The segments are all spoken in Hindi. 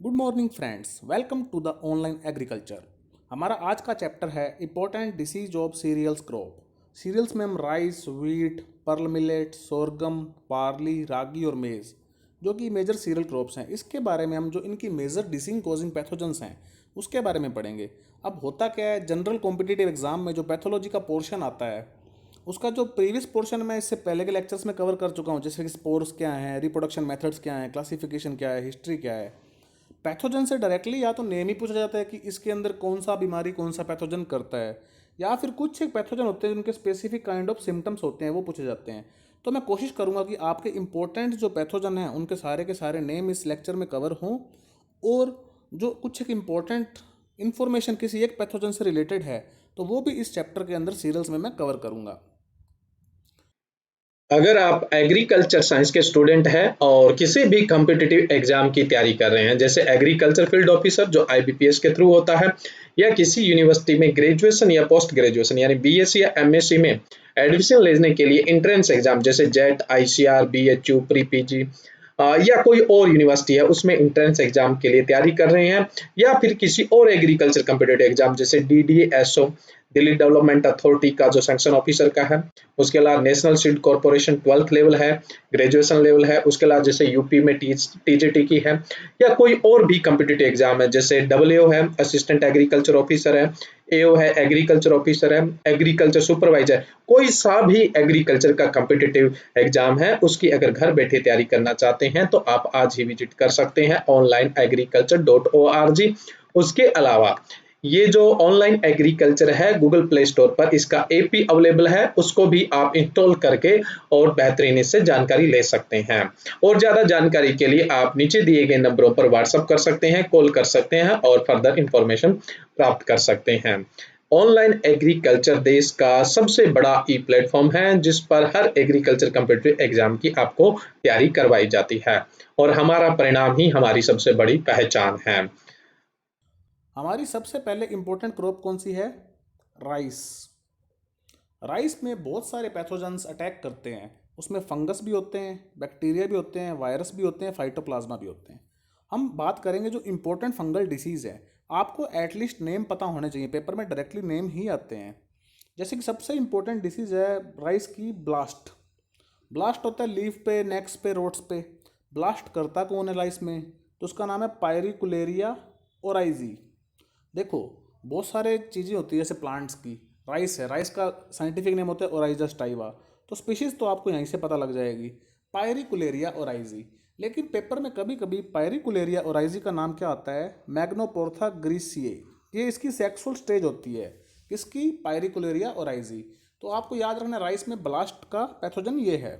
Good morning friends, welcome to the online agriculture. हमारा आज का चैप्टर है important disease of cereals crop. Cereals में हम rice, wheat, pearl millet, sorghum, barley, ragi और मेज़ जो कि मेजर सीरियल क्रॉप्स हैं, इसके बारे में हम जो इनकी मेजर डिसीज कॉजिंग पैथोजेंस हैं उसके बारे में पढ़ेंगे। अब होता क्या है, जनरल कॉम्पिटिटिव एग्जाम में जो पैथोलॉजी का पोर्शन आता है उसका जो प्रीवियस पोर्शन मैं इससे पहले के लेक्चर्स में कवर कर चुका हूँ, जैसे कि स्पोर्स क्या हैं, रिप्रोडक्शन मेथड्स क्या हैं, क्लासिफिकेशन क्या है, हिस्ट्री क्या है। पैथोजन से डायरेक्टली या तो नेम ही पूछा जाता है कि इसके अंदर कौन सा बीमारी कौन सा पैथोजन करता है, या फिर कुछ एक पैथोजन होते हैं जिनके स्पेसिफिक काइंड ऑफ सिम्टम्स होते हैं वो पूछे जाते हैं। तो मैं कोशिश करूंगा कि आपके इंपॉर्टेंट जो पैथोजन हैं उनके सारे के सारे नेम इस लेक्चर में कवर हों, और जो कुछ एक इम्पॉर्टेंट इन्फॉर्मेशन किसी एक पैथोजन से रिलेटेड है तो वो भी इस चैप्टर के अंदर सीरियल्स में मैं कवर करूंगा। अगर आप एग्रीकल्चर साइंस के स्टूडेंट हैं और किसी भी कॉम्पिटिटिव एग्जाम की तैयारी कर रहे हैं, जैसे एग्रीकल्चर फील्ड ऑफिसर जो आईबीपीएस के थ्रू होता है, या किसी यूनिवर्सिटी में ग्रेजुएशन या पोस्ट ग्रेजुएशन यानी बीएससी या एमएससी में एडमिशन लेने के लिए एंट्रेंस एग्जाम जैसे jet, ICR, BHU, pre PG या कोई और यूनिवर्सिटी है उसमें एंट्रेंस एग्जाम के लिए तैयारी कर रहे हैं, या फिर किसी और एग्रीकल्चर कॉम्पिटिटिव एग्जाम जैसे डीडीएसओ, दिल्ली डेवलपमेंट अथॉरिटी का जो सैंक्शन ऑफिसर का है, उसके अलावा national seed corporation 12th level है, ग्रेजुएशन लेवल है, उसके अलावा जैसे यूपी में टीजीटी की है, या कोई और भी कॉम्पिटिटिव एग्जाम है जैसे डब्ल्यूओ है, असिस्टेंट एग्रीकल्चर ऑफिसर है, एओ है, एग्रीकल्चर ऑफिसर है, एग्रीकल्चर सुपरवाइजर, कोई सा भी एग्रीकल्चर का कॉम्पिटिटिव एग्जाम है उसकी अगर घर बैठे तैयारी करना चाहते हैं तो आप आज ही विजिट कर सकते हैं ऑनलाइन agriculture.org। उसके अलावा ये जो ऑनलाइन एग्रीकल्चर है गूगल प्ले स्टोर पर इसका एपी अवेलेबल है, उसको भी आप इंस्टॉल करके और बेहतरीन इससे जानकारी ले सकते हैं। और ज्यादा जानकारी के लिए आप नीचे दिए गए नंबरों पर व्हाट्सएप कर सकते हैं, कॉल कर सकते हैं और फर्दर इंफॉर्मेशन प्राप्त कर सकते हैं। ऑनलाइन एग्रीकल्चर देश का सबसे बड़ा ई प्लेटफॉर्म है जिस पर हर एग्रीकल्चर कॉम्पिटिटिव एग्जाम की आपको तैयारी करवाई जाती है, और हमारा परिणाम ही हमारी सबसे बड़ी पहचान है। हमारी सबसे पहले इंपॉर्टेंट क्रॉप कौन सी है? राइस। राइस में बहुत सारे पैथोजेंस अटैक करते हैं। उसमें फंगस भी होते हैं, बैक्टीरिया भी होते हैं, वायरस भी होते हैं, फाइटोप्लाज्मा भी होते हैं। हम बात करेंगे जो इंपॉर्टेंट फंगल डिसीज़ है, आपको एटलीस्ट नेम पता होने चाहिए, पेपर में डायरेक्टली नेम ही आते हैं। जैसे कि सबसे इंपॉर्टेंट डिसीज़ है राइस की ब्लास्ट। ब्लास्ट होता है लीफ पे, नेक्स पे, रोट्स पे। ब्लास्ट करता कौन है राइस में? तो उसका नाम है पायरिकुलेरिया ओराइजी। देखो, बहुत सारे चीज़ें होती है जैसे प्लांट्स की। राइस है, राइस का साइंटिफिक नेम होता है ओराइजा स्टाइवा। तो स्पीशीज़ तो आपको यहीं से पता लग जाएगी, पायरिकुलेरिया ओराइजी। लेकिन पेपर में कभी कभी पायरिकुलेरिया ओराइजी का नाम क्या आता है? मैग्नोपोर्था ग्रीसिए। ये इसकी सेक्सुअल स्टेज होती है, किसकी? पायरिकुलेरिया ओराइजी। तो आपको याद रखना राइस में ब्लास्ट का पैथोजन ये है।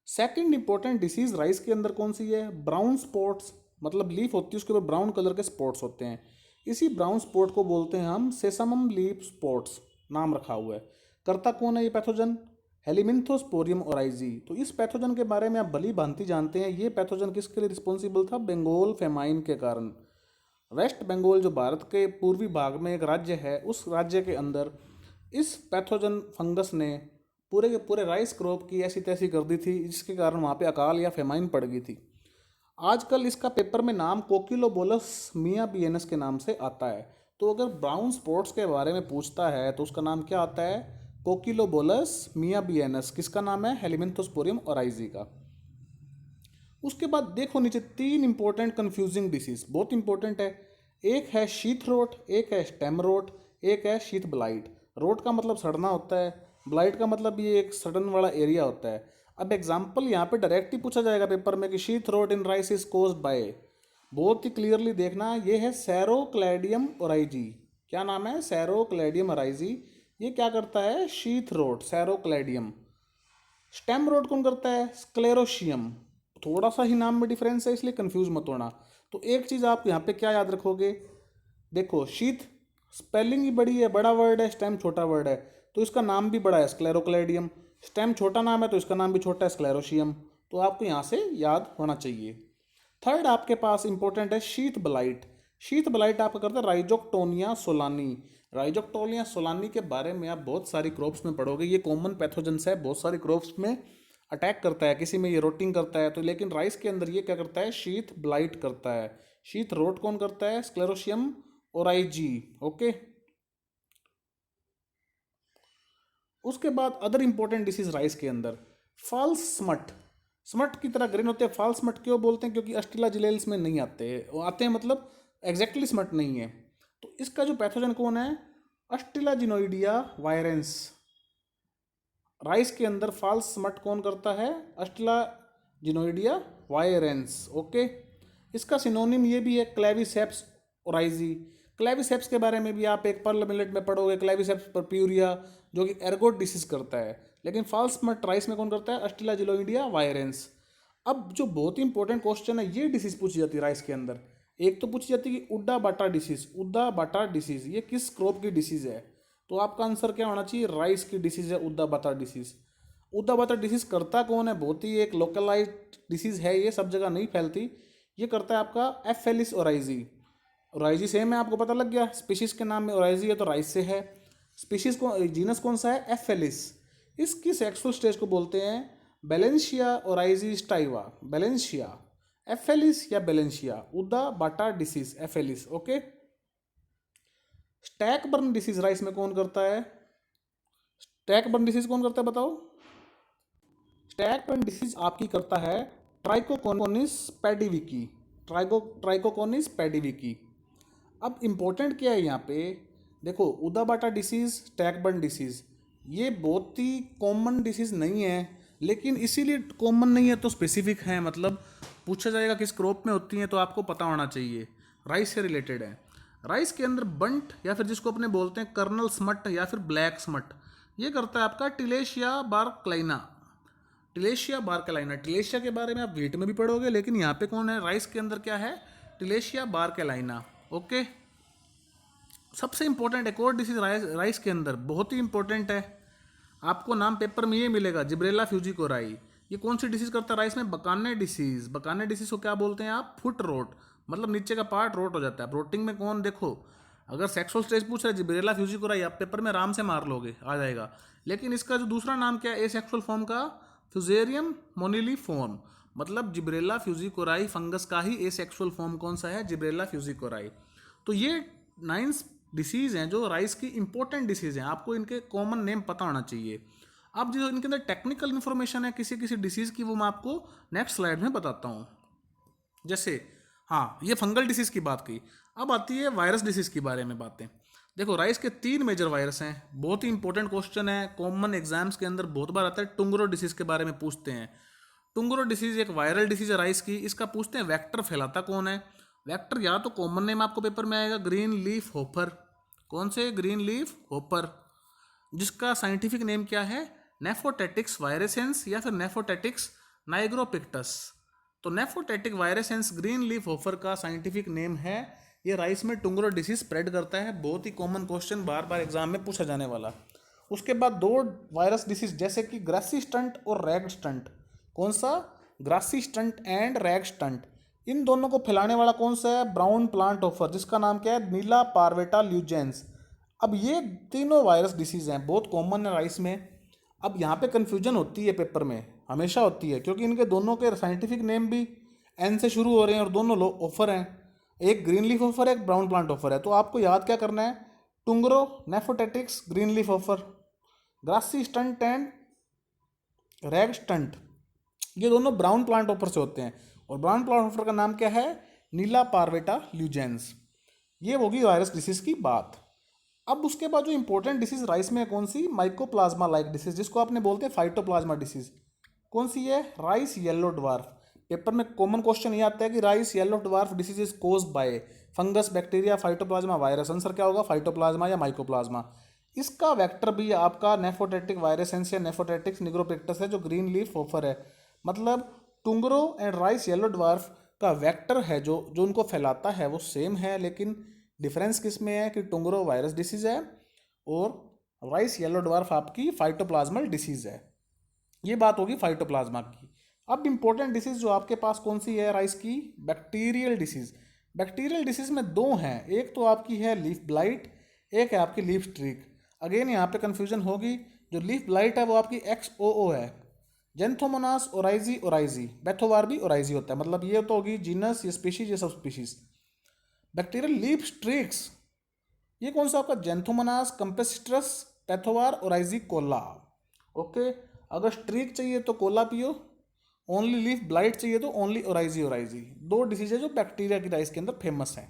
सेकंड इंपॉर्टेंट डिसीज राइस के अंदर कौन सी है? Brown spots. मतलब लीफ होती है उसके ऊपर ब्राउन कलर के स्पॉट्स होते हैं, इसी ब्राउन स्पॉट को बोलते हैं हम सेसमम लीफ स्पॉट्स, नाम रखा हुआ है। करता कौन है ये पैथोजन? हेलिमिंथोस्पोरियम ओराइजी। तो इस पैथोजन के बारे में आप भली भांति जानते हैं, ये पैथोजन किसके लिए रिस्पॉन्सिबल था? बंगाल फेमाइन के कारण। वेस्ट बंगाल जो भारत के पूर्वी भाग में एक राज्य है, उस राज्य के अंदर इस पैथोजन फंगस ने पूरे के पूरे राइस क्रॉप की ऐसी तैसी कर दी थी, जिसके कारण वहाँ पे अकाल या फेमाइन पड़ गई थी। आजकल इसका पेपर में नाम कोकिलोबोलस मियाबियनस के नाम से आता है। तो अगर ब्राउन स्पॉट्स के बारे में पूछता है तो उसका नाम क्या आता है? कोकिलोबोलस मियाबियनस। किसका नाम है? हेलिमिंथोस्पोरियम ओराइजी का। उसके बाद देखो नीचे तीन इंपॉर्टेंट कंफ्यूजिंग डिसीज, बहुत इंपॉर्टेंट है। एक है शीथ रोट, एक है स्टेम रोट, एक है शीथ ब्लाइट। रोट का मतलब सड़ना होता है, ब्लाइट का मतलब ये एक सड़न वाला एरिया होता है। अब एग्जाम्पल यहाँ पे डायरेक्ट ही पूछा जाएगा पेपर में कि sheath wrote in rice is caused by. बहुत ही क्लियरली देखना, ये है सैरोक्लैडियम ओराइजी। क्या नाम है? Sarocladium oryzae. ये क्या करता है? Sheath rot, Sarocladium. Stem rot कौन करता है? स्क्लेरोशियम। थोड़ा सा ही नाम में डिफरेंस है, इसलिए कंफ्यूज मत होना। तो एक चीज़ आप यहाँ पे क्या याद रखोगे, देखो शीत स्पेलिंग ही बड़ी है, बड़ा वर्ड है, स्टेम छोटा वर्ड है, तो इसका नाम भी बड़ा है स्क्लेरोक्लेडियम। स्टेम छोटा नाम है तो इसका नाम भी छोटा है स्क्लेरोशियम। तो आपको यहाँ से याद होना चाहिए। थर्ड आपके पास इंपॉर्टेंट है शीथ ब्लाइट। शीथ ब्लाइट आपका करता है राइजोक्टोनिया सोलानी। राइजोक्टोनिया सोलानी के बारे में आप बहुत सारी क्रॉप्स में पढ़ोगे, ये कॉमन पैथोजेंस है बहुत सारी क्रॉप्स में। अटैक करता है, किसी में ये रोटिंग करता है, तो लेकिन राइस के अंदर ये क्या करता है, शीथ ब्लाइट करता है। शीथ रोट कौन करता है, स्क्लेरोशियम ओराइजी। ओके, उसके बाद अदर इंपॉर्टेंट डिसीज राइस के अंदर, फॉल्स स्मट। स्मट की तरह ग्रेन होते हैं, फॉल्स स्मट क्यों बोलते हैं, क्योंकि अस्टिलाजिलेल्स में नहीं आते, वो आते हैं मतलब एग्जैक्टली स्मट नहीं है। तो इसका जो पैथोजन कौन है, अस्टिलाजिनोइडिया वायरेंस। राइस के अंदर फॉल्स स्मट कौन करता है, अस्टिलाजिनोइडिया वायरेंस। ओके, इसका सिनोनिम ये भी है, क्लेविसेप्स ओराइजी। क्लेविसेप्स के बारे में भी आप एक पर्ल मिलेट में पढ़ोगे, क्लेविसेप्स परप्यूरिया, जो कि एर्गोट डिसीज करता है। लेकिन फॉल्स स्मट राइस में कौन करता है, अस्टिलाजिनोइडिया वायरेंस। अब जो बहुत ही इंपॉर्टेंट क्वेश्चन है, ये डिसीज पूछी जाती है राइस के अंदर। एक तो पूछी जाती है कि उड्डा बाटा डिसीज, उड्डा बाटा डिसीज ये किस क्रॉप की डिसीज है, तो आपका आंसर क्या होना चाहिए, राइस की डिसीज है उड्डा बाता डिसीज। उड्डा बाता डिसीज करता कौन है, बहुत ही एक लोकलाइज्ड डिसीज है, ये सब जगह नहीं फैलती। ये करता है आपका एफेलिस ओराइजी। ओराइजी सेम है, आपको पता लग गया, स्पीशीज के नाम में ओराइजी है तो राइस से है। स्पीशीज को जीनस कौन सा है, एफेलिस। इसकी सेक्सुअल स्टेज को बोलते हैं बेलेंशिया ओराइजी स्टाइवा। बेलेंशिया, एफेलिस या Balansia, udbatta disease, Ephelis. Okay, stack burn disease rice में कौन करता है, स्टैक बर्न डिसीज कौन करता है बताओ। स्टैक बर्न डिसीज आपकी करता है ट्राइकोकोनिस पेडिविकी। ट्राइकोकोनिस पेडिविकी। अब इंपॉर्टेंट क्या है यहाँ पे, देखो उदा बाटा डिसीज, स्टैक बर्न डिसीज, ये बहुत ही कॉमन डिसीज नहीं है, लेकिन इसीलिए कॉमन नहीं है तो स्पेसिफिक है, मतलब पूछा जाएगा किस क्रॉप में होती हैं तो आपको पता होना चाहिए, राइस से रिलेटेड है। राइस के अंदर बंट या फिर जिसको अपने बोलते हैं कर्नल स्मट या फिर ब्लैक स्मट, ये करता है आपका टिलेशिया बारक्लाइना। टिलेशिया बारक्लाइना, टिलेशिया के बारे में आप वीट में भी पढ़ोगे, लेकिन यहाँ पे कौन है, राइस के अंदर क्या है, टिलेशिया बारक्लाइना। ओके, सबसे इंपॉर्टेंट एक और डिसीज राइस के अंदर बहुत ही इंपॉर्टेंट है, आपको नाम पेपर में ये मिलेगा, जिब्रेला फ्यूजिकोराई। ये कौन सी डिसीज करता है राइस में, बकाने डिसीज। बकाने डिसीज को क्या बोलते हैं आप, फुट रोट, मतलब नीचे का पार्ट रोट हो जाता है। रोटिंग में कौन, देखो अगर सेक्सुअल स्टेज पूछ रहा है जिब्रेला फ्यूजिकोराई, आप पेपर में आराम से मार लोगे, आ जाएगा। लेकिन इसका जो दूसरा नाम क्या है ए सेक्सुअल फॉर्म का, फ्यूजेरियम मोनिलीफॉर्म, मतलब जिब्रेला फ्यूजिकोराई फंगस का ही ए सेक्सुअल फॉर्म कौन सा है, जिब्रेला फ्यूजिकोराई। तो ये 9 डिसीज़ हैं जो राइस की इंपॉर्टेंट डिसीज़ हैं, आपको इनके कॉमन नेम पता होना चाहिए। अब जो इनके अंदर टेक्निकल इन्फॉर्मेशन है किसी किसी डिसीज़ की, वो मैं आपको नेक्स्ट स्लाइड में बताता हूँ। जैसे हाँ, ये फंगल डिसीज़ की बात की, अब आती है वायरस डिसीज़ के बारे में बातें। देखो राइस के 3 मेजर वायरस हैं, बहुत ही इंपॉर्टेंट क्वेश्चन है, कॉमन एग्जाम्स के अंदर बहुत बार आता है, टुंगरो डिसीज़ के बारे में पूछते हैं। टुंगरो डिसीज़ एक वायरल डिसीज़ है राइस की, इसका पूछते हैं वेक्टर फैलाता कौन है। वेक्टर या तो कॉमन नेम आपको पेपर में आएगा, ग्रीन लीफ होपर। कौन से, ग्रीन लीफ होपर, जिसका साइंटिफिक नेम क्या है, नेफोटेटिक्स वायरेसेंस या फिर नेफोटेटिक्स नाइग्रोपिक्टस। तो नेफोटेटिक वायरेसेंस ग्रीन लीफ होपर का साइंटिफिक नेम है। ये राइस में टुंगरो डिसीज स्प्रेड करता है, बहुत ही कॉमन क्वेश्चन, बार बार एग्जाम में पूछा जाने वाला। उसके बाद 2 वायरस डिसीज जैसे कि ग्रासी स्टंट और रैग स्टंट। कौन सा, grassy stunt and rag stunt. इन दोनों को फैलाने वाला कौन सा है, ब्राउन प्लांट ऑफर, जिसका नाम क्या है, नीला पार्वेटा ल्यूजेंस। अब ये तीनों वायरस डिसीज हैं, बहुत कॉमन है राइस में। अब यहाँ पे कन्फ्यूजन होती है पेपर में, हमेशा होती है, क्योंकि इनके दोनों के साइंटिफिक नेम भी एन से शुरू हो रहे हैं और दोनों लो ऑफर हैं, एक ग्रीन लीफ ऑफर है, एक ब्राउन प्लांट ऑफर है। तो आपको याद क्या करना है, tungro, Nephotettix, green leaf hopper, grassy stunt and rag stunt, ये दोनों ब्राउन प्लांट ऑफर से होते हैं, और ब्राउन प्लांट ऑफर का नाम क्या है, नीला पार्वेटा ल्यूजेंस। ये होगी वायरस डिसीज की बात। अब उसके बाद जो इंपॉर्टेंट डिसीज राइस में है कौन सी, माइकोप्लाज्मा लाइक डिसीज, जिसको आपने बोलते हैं फाइटोप्लाज्मा डिसीज। कौन सी है, राइस येलो ड्वार्फ। पेपर में कॉमन क्वेश्चन ये आता है कि rice yellow dwarf disease is caused by fungus, bacteria, phytoplasma, virus. Answer क्या होगा, फाइटोप्लाज्मा या माइकोप्लाज्मा। इसका वेक्टर भी आपका नेफोटेटिक वायरसेंस या नेफोटेटिक्स निग्रोपिक्टस है, जो ग्रीन लीफ ऑफर है। मतलब टुंगरो एंड राइस येलो ड्वार्फ का वेक्टर है जो जो उनको फैलाता है वो सेम है, लेकिन डिफरेंस किस में है कि टुंगरो वायरस डिसीज है और राइस येलो ड्वार्फ आपकी फाइटोप्लाज्मल डिसीज है। ये बात होगी फाइटोप्लाज्मा की। अब इंपॉर्टेंट डिसीज जो आपके पास कौन सी है राइस की, बैक्टीरियल डिसीज। बैक्टीरियल डिसीज में 2 हैं, एक तो आपकी है लीफ ब्लाइट, एक है आपकी लीफ स्ट्रीक। अगेन यहाँ पे कंफ्यूजन होगी, जो लीफ ब्लाइट है वो आपकी XOO है, जेंथोमोनास ओराइजी ओराइजी, बेथोवार भी ओराइजी होता है, मतलब ये तो होगी जीनस, ये स्पीशीज, ये सब स्पीशीज। बैक्टीरियल लीफ स्ट्रिक्स, ये कौन सा आपका Xanthomonas campestris pathovar oryzicola. Okay, अगर स्ट्रीक चाहिए तो कोला पियो, ओनली लीफ ब्लाइट चाहिए तो ओनली ओराइजी ओराइजी। दो डिसीज है जो बैक्टीरिया की राइस के अंदर फेमस है।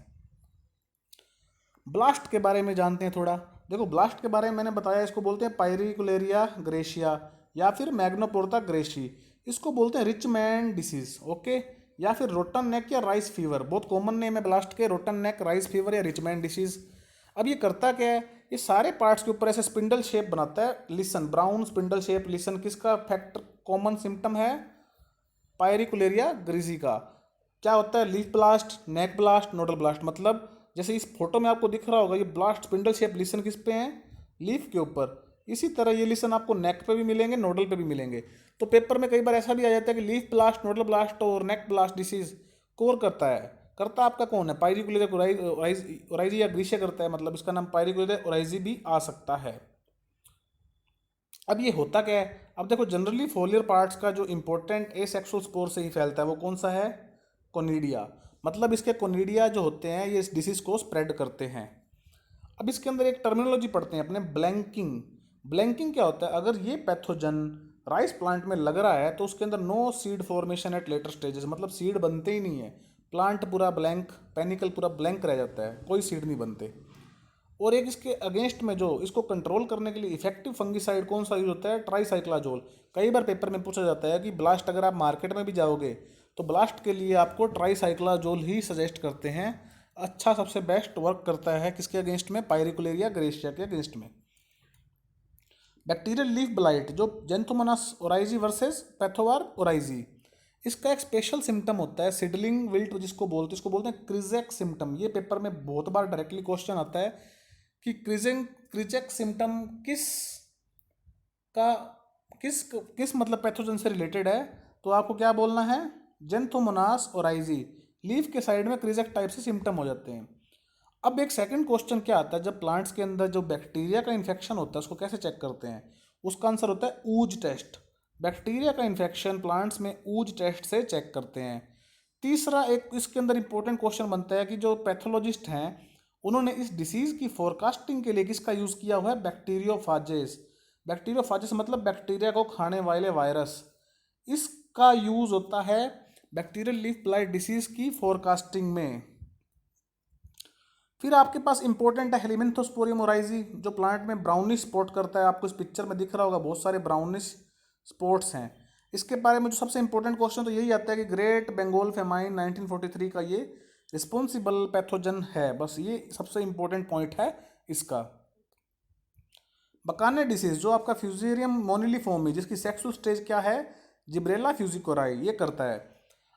ब्लास्ट के बारे में जानते हैं थोड़ा। देखो ब्लास्ट के बारे में मैंने बताया, इसको बोलते हैं पायरिकुलेरिया ग्रेशिया या फिर मैग्नोपोर्टा ग्रेशी। इसको बोलते हैं रिचमैन डिसीज। ओके, या फिर रोटन नेक या राइस फीवर, बहुत कॉमन नेम है ब्लास्ट के, रोटन नेक, राइस फीवर या रिचमैन डिसीज। अब ये करता क्या है, ये सारे पार्ट्स के ऊपर ऐसे स्पिंडल शेप बनाता है। Listen, brown spindle shape listen किसका फैक्टर कॉमन सिम्टम है, पायरिकुलेरिया ग्रीजी का। क्या होता है, लीफ ब्लास्ट, नेक ब्लास्ट, नोडल ब्लास्ट। मतलब जैसे इस फोटो में आपको दिख रहा होगा, ये ब्लास्ट स्पिंडल शेप लिसन किस पे हैं, लीफ के ऊपर। इसी तरह ये लिसन आपको नेक पे भी मिलेंगे, नोडल पे भी मिलेंगे। तो पेपर में कई बार ऐसा भी आ जाता है कि लीफ ब्लास्ट, नोडल ब्लास्ट और नेक ब्लास्ट डिसीज कोर करता है। करता आपका कौन है, पायरिकुलेरिया ओराइजी या ग्रीशिया करता है, मतलब इसका नाम पायरिकुलेरिया ओराइजी भी आ सकता है। अब ये होता क्या है, अब देखो जनरली फोलियर पार्ट्स का जो इंपॉर्टेंट एसेक्सुअल स्पोर से ही फैलता है, वो कौन सा है, कोनिडिया। मतलब इसके कोनिडिया जो होते हैं ये इस डिसीज को स्प्रेड करते हैं। अब इसके अंदर एक टर्मिनोलॉजी पढ़ते हैं अपने, ब्लैंकिंग। ब्लैंकिंग क्या होता है, अगर ये पैथोजन राइस प्लांट में लग रहा है तो उसके अंदर no seed formation at later stages, मतलब सीड बनते ही नहीं है, प्लांट पूरा ब्लैंक, पेनिकल पूरा ब्लैंक रह जाता है, कोई सीड नहीं बनते। और एक इसके अगेंस्ट में जो इसको कंट्रोल करने के लिए इफेक्टिव फंगिसाइड कौन सा यूज होता है, ट्राईसाइक्लाजोल। कई बार पेपर में पूछा जाता है कि ब्लास्ट अगर आप मार्केट में भी जाओगे तो ब्लास्ट के लिए आपको ट्राईसाइक्लाजोल ही सजेस्ट करते हैं। अच्छा, सबसे बेस्ट वर्क करता है किसके अगेंस्ट में, पायरिकुलेरिया ग्रेशिया के अगेंस्ट में। बैक्टीरियल लीफ ब्लाइट जो जेंथोमोनास ओराइजी वर्सेस पैथोवार ओराइजी, इसका एक स्पेशल सिम्टम होता है सिडलिंग विल्ट जिसको बोलते हैं, इसको बोलते हैं क्रिजेक सिम्टम। ये पेपर में बहुत बार डायरेक्टली क्वेश्चन आता है कि क्रिजेक सिम्टम किस का किस किस मतलब पैथोजन से रिलेटेड है। तो आपको क्या बोलना है, जेंथोमोनास ओराइजी, लीफ के साइड में क्रिजेक टाइप से सिम्टम हो जाते हैं। अब एक सेकंड क्वेश्चन क्या आता है, जब प्लांट्स के अंदर जो बैक्टीरिया का इन्फेक्शन होता है उसको कैसे चेक करते हैं, उसका आंसर होता है ऊज टेस्ट। बैक्टीरिया का इन्फेक्शन प्लांट्स में ऊज टेस्ट से चेक करते हैं। तीसरा एक इसके अंदर इंपॉर्टेंट क्वेश्चन बनता है कि जो पैथोलॉजिस्ट हैं उन्होंने इस डिसीज की फोरकास्टिंग के लिए किसका यूज़ किया हुआ है, बैक्टीरियोफाजेस। बैक्टीरियोफाजेस मतलब बैक्टीरिया को खाने वाले वायरस, इसका यूज़ होता है बैक्टीरियल लीफ ब्लाइट डिसीज की फोरकास्टिंग में। फिर आपके पास इंपॉर्टेंट है हेलिमिंथोस्पोरियम ओराइजी जो प्लांट में ब्राउनिश स्पॉट करता है। आपको इस पिक्चर में दिख रहा होगा बहुत सारे ब्राउनिश स्पॉट्स हैं। इसके बारे में जो सबसे इंपॉर्टेंट क्वेश्चन तो यही आता है कि ग्रेट बंगाल फेमाइन 1943 का ये रिस्पॉन्सिबल पैथोजन है। बस ये सबसे इंपॉर्टेंट पॉइंट है इसका। बकाने डिसीज जो आपका फ्यूजेरियम मोनिलीफॉर्मी जिसकी सेक्सुअल स्टेज क्या है, जिब्रेला फ्यूजिकोराई, ये करता है।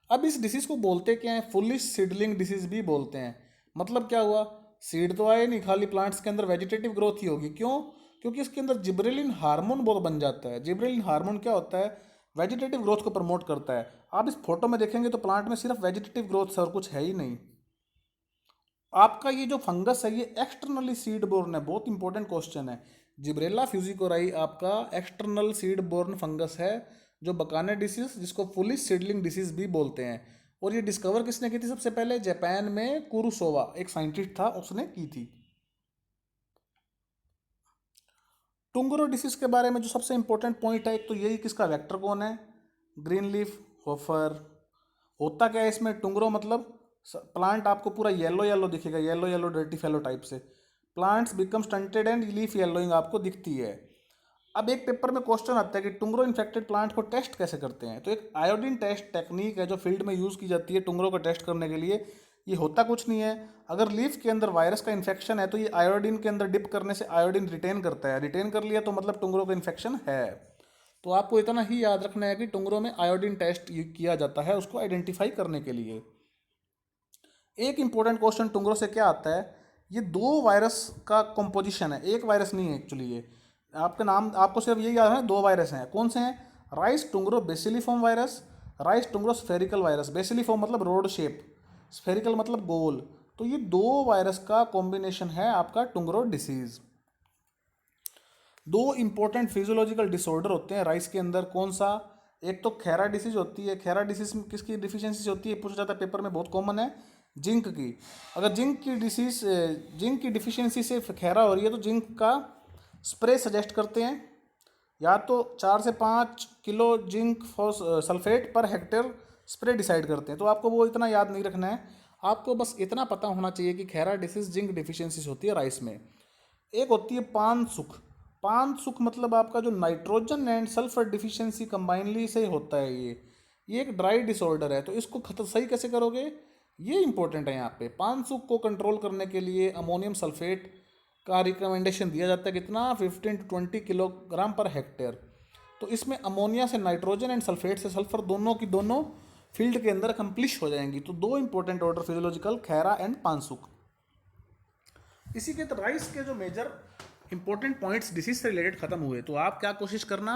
अब इस डिसीज को बोलते क्या है, फुलिश सीडलिंग डिसीज भी बोलते हैं। मतलब क्या हुआ, सीड तो आए नहीं, खाली प्लांट्स के अंदर वेजिटेटिव ग्रोथ ही होगी। क्यों, क्योंकि इसके अंदर जिब्रेलिन हार्मोन बहुत बन जाता है। जिब्रेलिन हार्मोन क्या होता है, वेजिटेटिव ग्रोथ को प्रमोट करता है। आप इस फोटो में देखेंगे तो प्लांट में सिर्फ वेजिटेटिव ग्रोथ है और कुछ है ही नहीं। आपका ये जो फंगस है ये एक्सटर्नली सीड बोर्न है, बहुत इंपॉर्टेंट क्वेश्चन है। जिब्रेला फ्यूजिकोराई आपका एक्सटर्नल सीड बोर्न फंगस है जो बकाने डिसीज जिसको फुलिश सीडलिंग डिसीज भी बोलते हैं। और ये डिस्कवर किसने की थी सबसे पहले, जापान में कुरुसोवा एक साइंटिस्ट था उसने की थी। टुंगरो डिसीज के बारे में जो सबसे इंपॉर्टेंट पॉइंट है, एक तो यही किसका वेक्टर कौन है, ग्रीन लीफ होफर। होता क्या है इसमें, टुंगरो मतलब प्लांट आपको पूरा येलो येलो दिखेगा, yellow yellow dirty fellow type से। Plants become stunted and leaf yellowing आपको दिखती है। अब एक पेपर में क्वेश्चन आता है कि टुंगरो इन्फेक्टेड प्लांट को टेस्ट कैसे करते हैं। तो एक आयोडीन टेस्ट टेक्निक है जो फील्ड में यूज़ की जाती है टुंगरो को टेस्ट करने के लिए। ये होता कुछ नहीं है, अगर लीफ के अंदर वायरस का इन्फेक्शन है तो ये आयोडीन के अंदर डिप करने से आयोडीन रिटेन करता है। रिटेन कर लिया तो मतलब टुंगरो का इन्फेक्शन है। तो आपको इतना ही याद रखना है कि टुंगरो में आयोडीन टेस्ट किया जाता है उसको आइडेंटिफाई करने के लिए। एक इंपॉर्टेंट क्वेश्चन टुंगरो से क्या आता है, ये दो वायरस का कॉम्पोजिशन है, एक वायरस नहीं है एक्चुअली। ये आपका नाम आपको सिर्फ यही याद है, दो वायरस हैं। कौन से हैं, rice tungro bacilliform virus, rice tungro spherical virus. Bacilliform मतलब रोड शेप, स्फेरिकल मतलब गोल। तो ये दो वायरस का कॉम्बिनेशन है आपका टुंगरो डिसीज। दो इंपॉर्टेंट फिजियोलॉजिकल डिसऑर्डर होते हैं राइस के अंदर, कौन सा, एक तो खैरा डिसीज होती है। खैरा डिसीज में किसकी डिफिशियंसी से होती है, पूछा जाता है पेपर में, बहुत कॉमन है, जिंक की। अगर जिंक की डिफिशियंसी से खैरा हो रही है तो जिंक का स्प्रे सजेस्ट करते हैं, या तो 4 से 5 kilo zinc sulphate per hectare spray decide करते हैं। तो आपको वो इतना याद नहीं रखना है, आपको बस इतना पता होना चाहिए कि खैरा डिसीज जिंक डिफिशियंसी होती है राइस में। एक होती है पान सुख। पान सुख मतलब आपका जो nitrogen and sulphur deficiency combinedly से होता है, ये एक ड्राई डिसऑर्डर है। तो इसको खत्म सही कैसे करोगे, ये इंपॉर्टेंट है यहाँ पे। पान सुख को कंट्रोल करने के लिए अमोनियम सल्फेट का रिकमेंडेशन दिया जाता है, कितना, 15 to 20 किलोग्राम पर हेक्टेयर। तो इसमें अमोनिया से नाइट्रोजन एंड सल्फेट से सल्फर दोनों की दोनों फील्ड के अंदर कंप्लीश हो जाएंगी। तो दो important order physiological, khaira and pansuk. इसी के तो राइस के जो मेजर इंपॉर्टेंट पॉइंट्स डिसीज से रिलेटेड खत्म हुए। तो आप क्या कोशिश करना,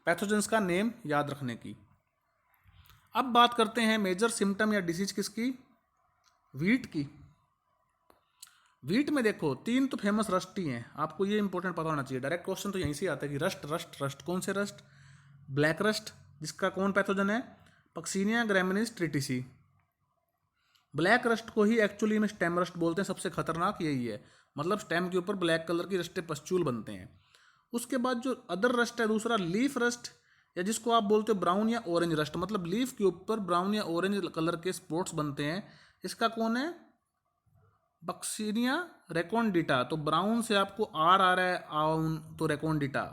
पैथोजेंस का नेम याद रखने की। अब बात करते हैं मेजर सिम्टम या डिसीज किसकी, वीट की। वीट में देखो 3 तो फेमस रस्ट ही हैं, आपको ये इंपॉर्टेंट पता होना चाहिए। डायरेक्ट क्वेश्चन तो यहीं से आता है कि रस्ट रस्ट रस्ट, कौन से रस्ट, ब्लैक रस्ट जिसका कौन पैथोजन है, पक्सीनिया ग्रैमिनीज ट्रिटिसी। ब्लैक रस्ट को ही एक्चुअली में स्टेम रस्ट बोलते हैं, सबसे खतरनाक यही है, मतलब स्टेम के ऊपर ब्लैक कलर की रस्टे पस्चूल बनते हैं। उसके बाद जो अदर रस्ट है दूसरा, लीफ रस्ट, या जिसको आप बोलते हो ब्राउन या ऑरेंज रस्ट, मतलब लीफ के ऊपर ब्राउन या ऑरेंज कलर के स्पॉट्स बनते हैं। इसका कौन है, बक्सीनिया रेकोंडिटा। तो ब्राउन से आपको आर आ रहा है, आउन, तो रेकोंडिटा।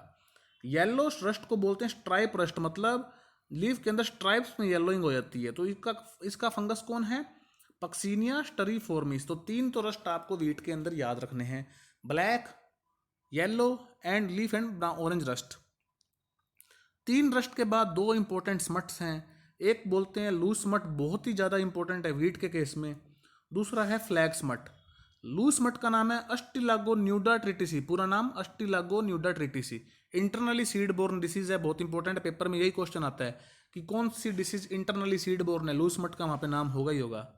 येलो रस्ट को बोलते हैं स्ट्राइप रस्ट, मतलब लीफ के अंदर स्ट्राइप्स में येलोइंग हो जाती है। तो इसका फंगस कौन है, पक्सीनिया स्टरीफोर्मिस। तो 3 तो रस्ट आपको वीट के अंदर याद रखने हैं, black, yellow and leaf and orange rust. 3 rust के बाद 2 इंपॉर्टेंट स्मट्स हैं, एक बोलते हैं लूज स्मट, बहुत ही ज़्यादा इंपॉर्टेंट है वीट के केस में। दूसरा है फ्लैग स्मट। लूज स्मट का नाम है अस्टिलागो न्यूडा ट्रिटिसी, पूरा नाम Ustilago nuda tritici. Internally seed borne disease है, बहुत इंपॉर्टेंट है, पेपर में यही क्वेश्चन आता है कि कौन सी डिसीज इंटरनली सीड बोर्न है, लूज स्मट का वहाँ पे नाम होगा ही होगा।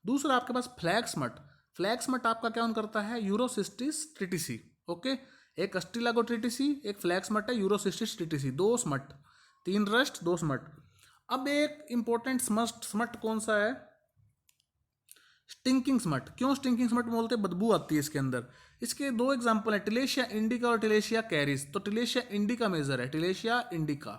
दूसरा आपके पास फ्लैग स्मट। फ्लैग स्मट आपका क्या ऑन करता है, यूरोसिस्टिस ट्रिटिसी। ओके, एक अस्टिलागो ट्रिटिसी, एक फ्लैग स्मट है, यूरोसिस्टिस ट्रिटिसी, 2 स्मट, 3 रस्ट 2 स्मट। अब एक इंपॉर्टेंट स्मट कौन सा है, स्टिंकिंग स्मट। क्यों स्टिंकिंग स्मट बोलते हैं, बदबू आती है इसके अंदर। इसके 2 एग्जांपल है, टिलेशिया इंडिका और टिलेशिया कैरिस। तो टिलेशिया इंडिका मेजर है, टिलेशिया इंडिका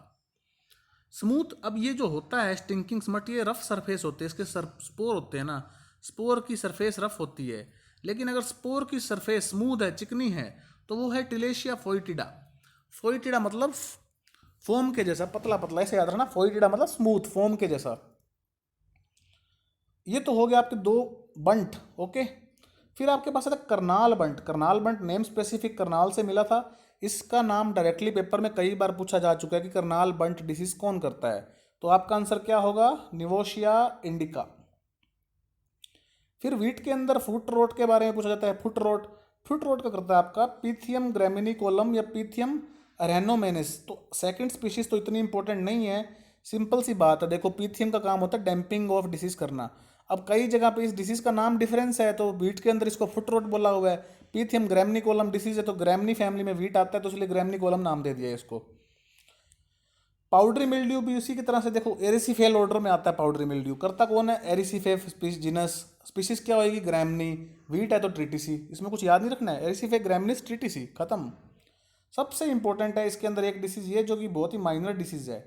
स्मूथ। अब ये जो होता है स्टिंकिंग स्मट, ये रफ सरफेस होते हैं, इसके स्पोर होते हैं ना, स्पोर की सरफेस रफ होती है। लेकिन अगर स्पोर की सरफेस स्मूथ है, चिकनी है, तो वो है टिलेशिया फोइटिडा। फोइटिडा मतलब फोम के जैसा, पतला पतला, ऐसे याद रखना, फोइटिडा मतलब स्मूथ, फोम के जैसा। ये तो हो गया आपके 2 बंट। ओके, फिर आपके पास आता है करनाल बंट। करनाल बंट नेम स्पेसिफिक करनाल से मिला था, इसका नाम डायरेक्टली पेपर में कई बार पूछा जा चुका है कि करनाल बंट डिसीज कौन करता है। तो आपका आंसर क्या होगा, निवोशिया इंडिका। फिर वीट के अंदर फुट रोट के बारे में पूछा जाता है, फुट रोट। फुट रोट का करता है आपका पीथियम ग्रेमिनिकोलम या पीथियम अरेनोमेनिस। तो सेकंड स्पीशीज तो इतनी इंपॉर्टेंट नहीं है, सिंपल सी बात है। देखो पीथियम का काम होता है डैम्पिंग ऑफ डिसीज करना। अब कई जगह पे इस डिसीज का नाम डिफरेंस है, तो वीट के अंदर इसको फुट रोट बोला हुआ है। पीथियम ग्रेमिनिकोलम डिसीज है, तो ग्रेमनी फैमिली में वीट आता है, तो इसलिए ग्रेमिनिकोलम नाम दे दिया है इसको। पाउडरी मिल्ड्यू भी उसी की तरह से, देखो एरिसीफेल ऑर्डर में आता है पाउडरी मिल्ड्यू, करता कौन है, एरिसीफे जिनस। स्पीशीज क्या होगी, ग्रैमनी। वीट है तो ट्रिटिसी, इसमें कुछ याद नहीं रखना है, एरिसीफे ग्रैमनिस ट्रिटिसी, खत्म। सबसे इंपॉर्टेंट है इसके अंदर एक डिसीज ये, जो कि बहुत ही माइनर डिसीज है,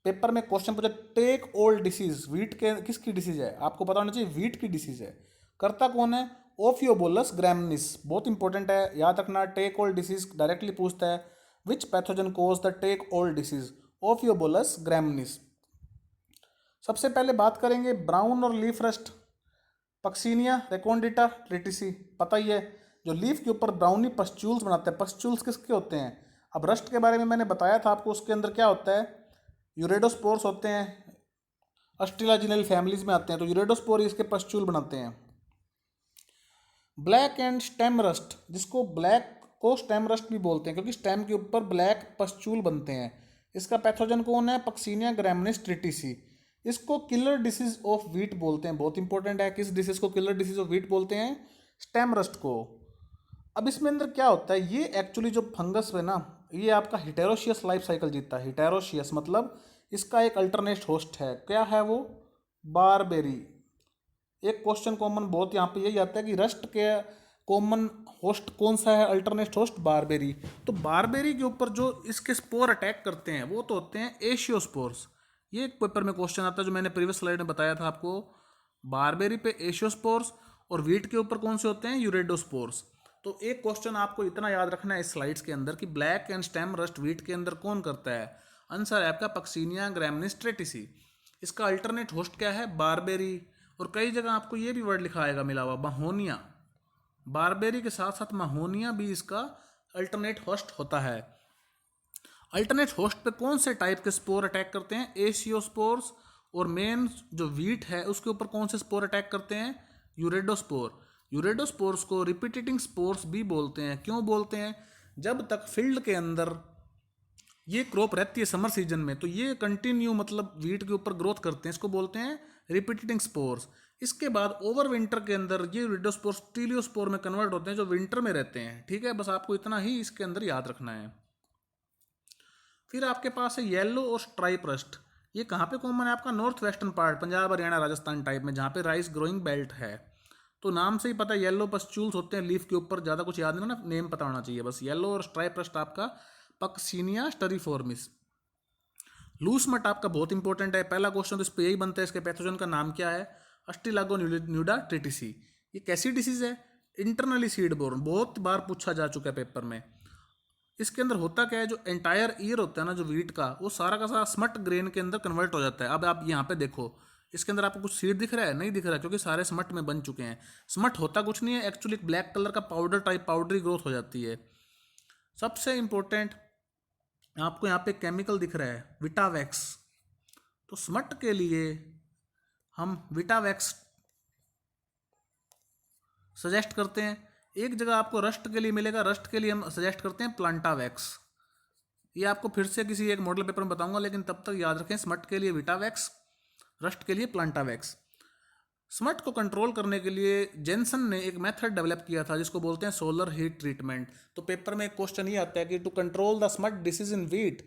पेपर में क्वेश्चन पूछा, टेक ओल्ड डिसीज। वीट के किसकी डिसीज है, आपको पता होना चाहिए, वीट की डिसीज है। करता कौन है, ओफियोबोलस ग्रैमनिस, बहुत इंपॉर्टेंट है, याद रखना। टेक ओल्ड डिसीज डायरेक्टली पूछता है, which pathogen cause the take all disease, Ophiobolus graminis. सबसे पहले बात करेंगे ब्राउन और leaf rust, Puccinia recondita tritici, पता ही है, जो लीफ के ऊपर ब्राउनी पस्चूल्स बनाते हैं। पस्चूल्स किसके होते हैं, अब रस्ट के बारे में मैंने बताया था आपको, उसके अंदर क्या होता है, यूरेडोस्पोर्स होते हैं, अस्टिलाजिनल फैमिलीज में आते हैं, तो यूरेडोस्पोर इसके पस्चूल बनाते हैं। ब्लैक एंड स्टेम रस्ट, जिसको ब्लैक को स्टेम रस्ट भी बोलते हैं, क्योंकि स्टेम के ऊपर ब्लैक पस्चूल बनते हैं। इसका पैथोजन कौन है, पक्सीनिया ग्रैमनिस ट्रिटिसी। इसको किलर डिसीज ऑफ वीट बोलते हैं, बहुत इंपॉर्टेंट है, किस डिसीज को किलर डिसीज ऑफ वीट बोलते हैं, स्टेम रस्ट को। अब इसमें अंदर क्या होता है, ये एक्चुअली जो फंगस है ना, ये आपका हिटेरोशियस लाइफ साइकिल जीतता है। हिटेरोशियस मतलब इसका एक अल्टरनेट होस्ट है, क्या है वो? बारबेरी। एक क्वेश्चन कॉमन बहुत यहाँ पे यही आता है कि रस्ट के कॉमन होस्ट कौन सा है? Alternate host barberry. तो बारबेरी के ऊपर जो इसके स्पोर अटैक करते हैं वो तो होते हैं एशियोस्पोर्स। ये एक पेपर में क्वेश्चन आता है जो मैंने प्रीवियस स्लाइड में बताया था आपको। बारबेरी पे एशियोस्पोर्स और वीट के ऊपर कौन से होते हैं? यूरेडोस्पोर्स। तो एक क्वेश्चन आपको इतना याद रखना है इस स्लाइड्स के अंदर कि black and stem rust wheat के अंदर कौन करता है? आंसर है आपका पक्सीनिया ग्रामिनीस ट्रेटिसी। इसका अल्टरनेट होस्ट क्या है? बारबेरी। और कई जगह आपको ये भी वर्ड लिखा आएगा मिला हुआ, महोनिया। बारबेरी के साथ साथ महोनिया भी इसका अल्टरनेट होस्ट होता है। अल्टरनेट होस्ट पे कौन से टाइप के स्पोर अटैक करते हैं? एशियोस्पोर्स। और मेन जो वीट है उसके ऊपर कौन से स्पोर अटैक करते हैं? यूरेडोस्पोर। यूरेडोस्पोर्स को रिपीटेटिंग स्पोर्स भी बोलते हैं। क्यों बोलते हैं? जब तक फील्ड के अंदर ये क्रॉप रहती है समर सीजन में तो ये कंटिन्यू मतलब वीट के ऊपर ग्रोथ करते हैं, इसको बोलते हैं रिपीटेटिंग स्पोर्स। इसके बाद ओवर विंटर के अंदर ये यूरेडोस्पोर्स टीलियोस्पोर में कन्वर्ट होते हैं जो विंटर में रहते हैं। ठीक है, बस आपको इतना ही इसके अंदर याद रखना है। फिर आपके पास है येलो और स्ट्राइप रस्ट। ये कहाँ पे कॉमन है? आपका north western part, Punjab Haryana Rajasthan type में, जहाँ पे राइस ग्रोइंग बेल्ट है। तो नाम से ही पता है येलो पस्चूल्स होते हैं लीफ के ऊपर, ज़्यादा कुछ याद नहीं ना, नेम पता होना चाहिए बस। येलो और स्ट्राइप रस्ट आपका पक्सीनिया स्टरीफॉर्मिस। लूस मट आपका बहुत इंपॉर्टेंट है, पहला क्वेश्चन तो इस पर यही बनता है, इसके पैथोजन का नाम क्या है? Ustilago nuda ट्रिटिसी। ये कैसी डिसीज है? इंटरनली सीड बोर्न, बहुत बार पूछा जा चुका है पेपर में। इसके अंदर होता क्या है, जो एंटायर ईयर होता है ना जो वीट का, वो सारा का सारा स्मट ग्रेन के अंदर कन्वर्ट हो जाता है। अब आप यहाँ पे देखो, इसके अंदर आपको कुछ सीड दिख रहा है? नहीं दिख रहा, क्योंकि सारे स्मट में बन चुके हैं। स्मट होता कुछ नहीं है, एक्चुअली ब्लैक कलर का पाउडर टाइप पाउडरी ग्रोथ हो जाती है। सबसे इंपॉर्टेंट आपको यहाँ पे केमिकल दिख रहा है, विटावैक्स। तो स्मट के लिए हम विटावैक्स सजेस्ट करते हैं। एक जगह आपको रस्ट के लिए मिलेगा, रस्ट के लिए हम सजेस्ट करते हैं प्लांटावैक्स। ये आपको फिर से किसी एक मॉडल पेपर में बताऊंगा, लेकिन तब तक याद रखें, स्मट के लिए विटावैक्स, रस्ट के लिए प्लांटावैक्स। स्मट को कंट्रोल करने के लिए जेनसन ने एक मेथड डेवलप किया था जिसको बोलते हैं सोलर हीट ट्रीटमेंट। तो पेपर में एक क्वेश्चन ये आता है कि to control the smut disease in wheat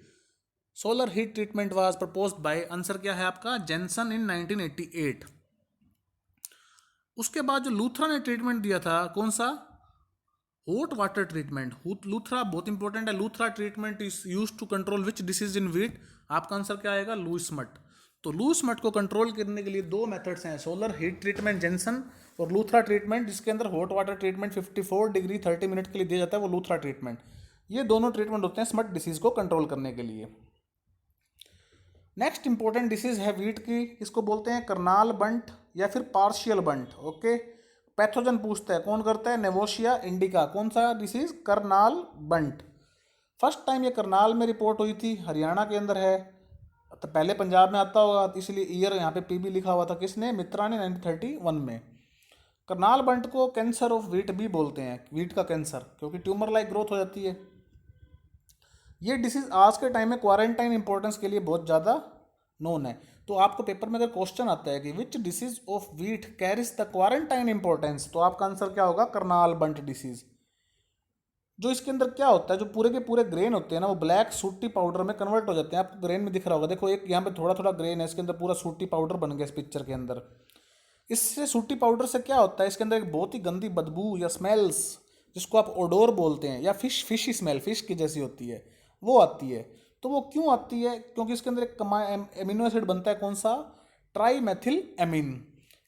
solar heat treatment was proposed by, answer क्या है आपका? Jensen in 1988। उसके बाद जो लूथरा ने ट्रीटमेंट दिया था, कौन सा? Hot water treatment. लूथरा बहुत इंपॉर्टेंट है। Luthra treatment is use to control which disease in wheat? आपका आंसर क्या आएगा? लूस मट। तो लूस मट को कंट्रोल करने के लिए दो मेथड्स हैं, सोलर हीट ट्रीटमेंट जेनसन और लूथरा ट्रीटमेंट, जिसके अंदर hot water treatment 54 degree 30 minute के लिए दिया जाता है, वो लूथरा ट्रीटमेंट। ये दोनों ट्रीटमेंट होते हैं स्मट डिसीज को कंट्रोल करने के लिए। नेक्स्ट इंपॉर्टेंट डिसीज है वीट की, इसको बोलते हैं करनाल बंट या फिर पार्शियल बंट। ओके, पैथोजन पूछता है कौन करता है? नेवोशिया इंडिका। कौन सा डिसीज? करनाल बंट। फर्स्ट टाइम ये करनाल में रिपोर्ट हुई थी, हरियाणा के अंदर है। तो पहले पंजाब में आता होगा, इसलिए ईयर यहाँ पे पीबी लिखा हुआ था, किसने? मित्रा ने 1931 में। करनाल बंट को कैंसर ऑफ वीट भी बोलते हैं, वीट का कैंसर, क्योंकि ट्यूमर लाइक ग्रोथ हो जाती है। ये डिसीज आज के टाइम में क्वारंटाइन इंपॉर्टेंस के लिए बहुत ज़्यादा नोन है। तो आपको पेपर में अगर क्वेश्चन आता है कि which disease of wheat carries the quarantine importance, तो आपका आंसर क्या होगा? करनाल बंट डिसीज। जो इसके अंदर क्या होता है, जो पूरे के पूरे ग्रेन होते हैं ना, वो ब्लैक सूटी पाउडर में कन्वर्ट हो जाते हैं। आपको ग्रेन में दिख रहा होगा, देखो एक यहाँ पे थोड़ा थोड़ा ग्रेन है, इसके अंदर पूरा सूटी पाउडर बन गया इस पिक्चर के अंदर। इससे सूटी पाउडर से क्या होता है, इसके अंदर एक बहुत ही गंदी बदबू या स्मेल्स, जिसको आप ओडोर बोलते हैं, या फिश स्मेल, फिश की जैसी होती है, वो आती है। तो वो क्यों आती है? क्योंकि इसके अंदर एक एमिनो एसिड बनता है, कौन सा? ट्राईमेथिल एमिन।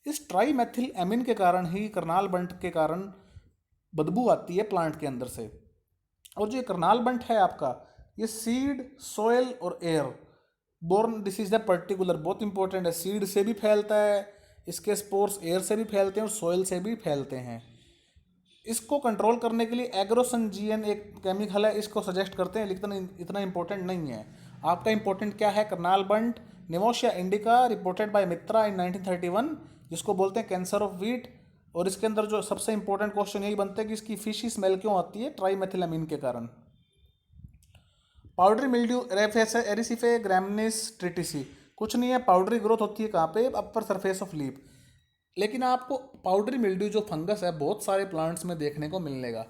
इस ट्राईमेथिल एमिन के कारण ही करनाल बंट के कारण बदबू आती है प्लांट के अंदर से। और जो ये करनाल बंट है आपका, ये सीड, सोयल और एयर बोर्न डिसीज है पर्टिकुलर, बहुत इंपॉर्टेंट है। सीड से भी फैलता है, इसके स्पोर्स एयर से भी फैलते हैं और सोयल से भी फैलते हैं। इसको कंट्रोल करने के लिए एग्रोसनजीएन एक केमिकल है, इसको सजेस्ट करते हैं, लेकिन इतना इंपॉर्टेंट नहीं है। आपका इंपॉर्टेंट क्या है? करनाल बंट, नेवोशिया इंडिका रिपोर्टेड बाय मित्रा इन 1931, जिसको बोलते हैं कैंसर ऑफ वीट। और इसके अंदर जो सबसे इंपॉर्टेंट क्वेश्चन यही बनता है कि इसकी फिशी स्मेल क्यों आती है? ट्राईमेथिलामीन के कारण। पाउडरी मिल्ड्यू एरिसिफे ग्रामिनीस ट्रिटिसी, कुछ नहीं है, पाउडरी ग्रोथ होती है कहाँ पे? Upper surface of leaf. लेकिन आपको पाउडरी मिल्ड्यू जो फंगस है बहुत सारे प्लांट्स में देखने को मिलेगा।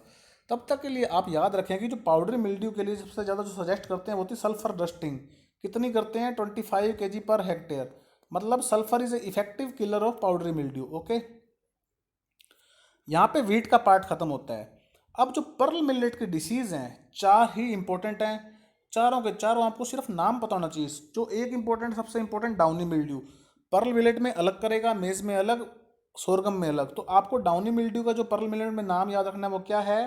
तब तक के लिए आप याद रखें कि जो पाउडरी मिल्ड्यू के लिए सबसे ज़्यादा जो सजेस्ट करते हैं वो होती है सल्फर डस्टिंग, कितनी करते हैं? 25 kg पर हेक्टेयर। मतलब sulphur is a effective killer of powdery mildew. Okay, यहाँ पे वीट का पार्ट खत्म होता है। अब जो पर्ल मिलेट की डिसीज हैं, चार ही इंपॉर्टेंट हैं, चारों के चारों आपको सिर्फ नाम पता होना चाहिए। जो एक इंपॉर्टेंट, सबसे important downy mildew, pearl millet में अलग करेगा, मेज में अलग, सोरगम में अलग। तो आपको डाउनी मिल्ड्यू का जो पर्ल मिलेट में नाम याद रखना है वो क्या है?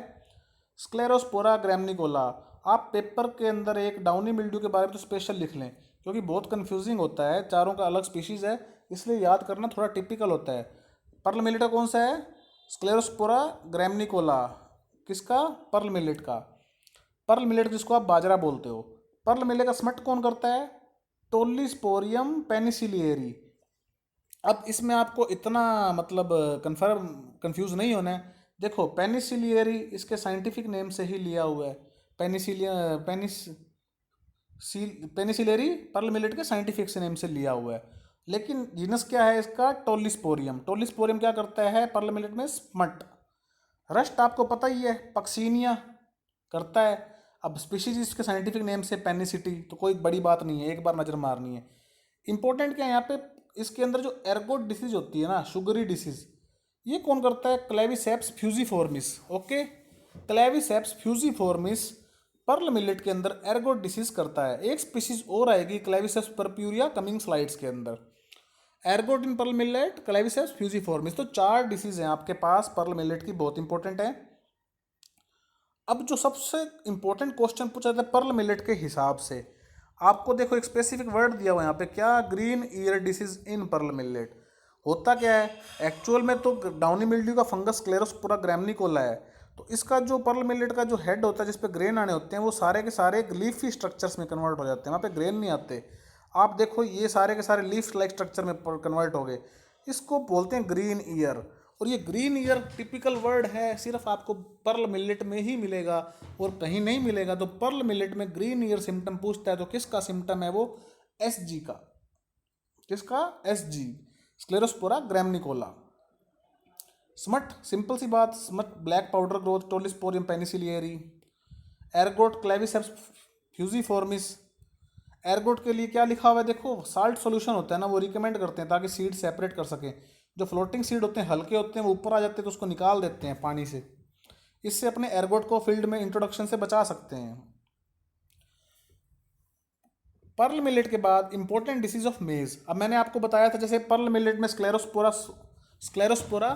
स्क्लेरोस्पोरा ग्रैमनिकोला। आप पेपर के अंदर एक डाउनी मिल्ड्यू के बारे में तो स्पेशल लिख लें, क्योंकि बहुत कंफ्यूजिंग होता है, चारों का अलग स्पीशीज़ है, इसलिए याद करना थोड़ा टिपिकल होता है। पर्ल मिलेट कौन सा है? स्क्लेरोस्पोरा ग्रैमनिकोला। किसका? पर्ल मिलेट का। पर्ल मिलेट जिसको आप बाजरा बोलते हो। पर्ल मिलेट का स्मट कौन करता है? टोलिस्पोरियम पेनिसिलिएरी। अब इसमें आपको इतना मतलब कंफ्यूज नहीं होना है। देखो, पेनिसिलियरी इसके साइंटिफिक नेम से ही लिया हुआ है। पेनिसिलिया पेनिसिलियरी पर्ल मिलेट के साइंटिफिक से नेम से लिया हुआ है। लेकिन जीनस क्या है इसका? टोलिस्पोरियम। टोलिस्पोरियम क्या करता है पर्ल मिलेट में? स्मट। रस्ट आपको पता ही है, पक्सीनिया करता है। अब स्पीशीज इसके साइंटिफिक नेम से पेनिसिटी, तो कोई बड़ी बात नहीं है, एक बार नज़र मारनी है। इंपॉर्टेंट क्या है यहाँ पे? इसके अंदर जो एर्गोट डिसीज होती है ना, शुगरी डिसीज, ये कौन करता है? Claviceps fusiformis. Okay, Claviceps fusiformis pearl millet के अंदर एर्गोट डिसीज करता है। एक स्पीशीज और आएगी क्लेविसेप्स परप्यूरिया कमिंग स्लाइड्स के अंदर। एर्गोट इन पर्ल मिलेट, क्लेविसेप्स फ्यूजिफॉर्मिस। तो चार डिसीज हैं आपके पास पर्ल मिलेट की, बहुत इंपॉर्टेंट है। अब जो सबसे इंपॉर्टेंट क्वेश्चन पूछा जाता है पर्ल मिलेट के हिसाब से, आपको देखो एक स्पेसिफिक वर्ड दिया हुआ है यहाँ पे, क्या? ग्रीन ईयर डिसीज इन पर्ल मिलेट। होता क्या है एक्चुअल में? तो डाउनी मिल्ड्यू का फंगस स्क्लेरोस्पोरा ग्रैमनिकोला है। तो इसका जो पर्ल मिलेट का जो हेड होता है, जिस पे ग्रेन आने होते हैं, वो सारे के सारे लीफी स्ट्रक्चर्स में कन्वर्ट हो जाते हैं, वहाँ पे ग्रेन नहीं आते। आप देखो ये सारे के सारे लीफ लाइक स्ट्रक्चर में कन्वर्ट हो गए, इसको बोलते हैं ग्रीन ईयर। और ये ग्रीन ईयर टिपिकल वर्ड है, सिर्फ आपको पर्ल मिलेट में ही मिलेगा और कहीं नहीं मिलेगा। तो पर्ल मिलेट में ग्रीन ईयर सिम्टम पूछता है तो किसका सिम्टम है वो? एसजी का। किसका? SG, Sclerospora graminicola. Smut, simple सी बात, smut black powder growth, Tolyposporium penicillariae. Ergot Claviceps fusiformis. Ergot के लिए क्या लिखा हुआ है? देखो, साल्ट सॉल्यूशन होता है ना, वो रिकमेंड करते हैं ताकि सीड सेपरेट कर सकें। जो फ्लोटिंग सीड होते हैं हल्के होते हैं, वो ऊपर आ जाते हैं तो उसको निकाल देते हैं पानी से। इससे अपने एर्गोट को फील्ड में इंट्रोडक्शन से बचा सकते हैं। पर्ल मिलेट के बाद इंपॉर्टेंट डिसीज ऑफ मेज। अब मैंने आपको बताया था जैसे पर्ल मिलेट में स्क्लेरोस्पोरा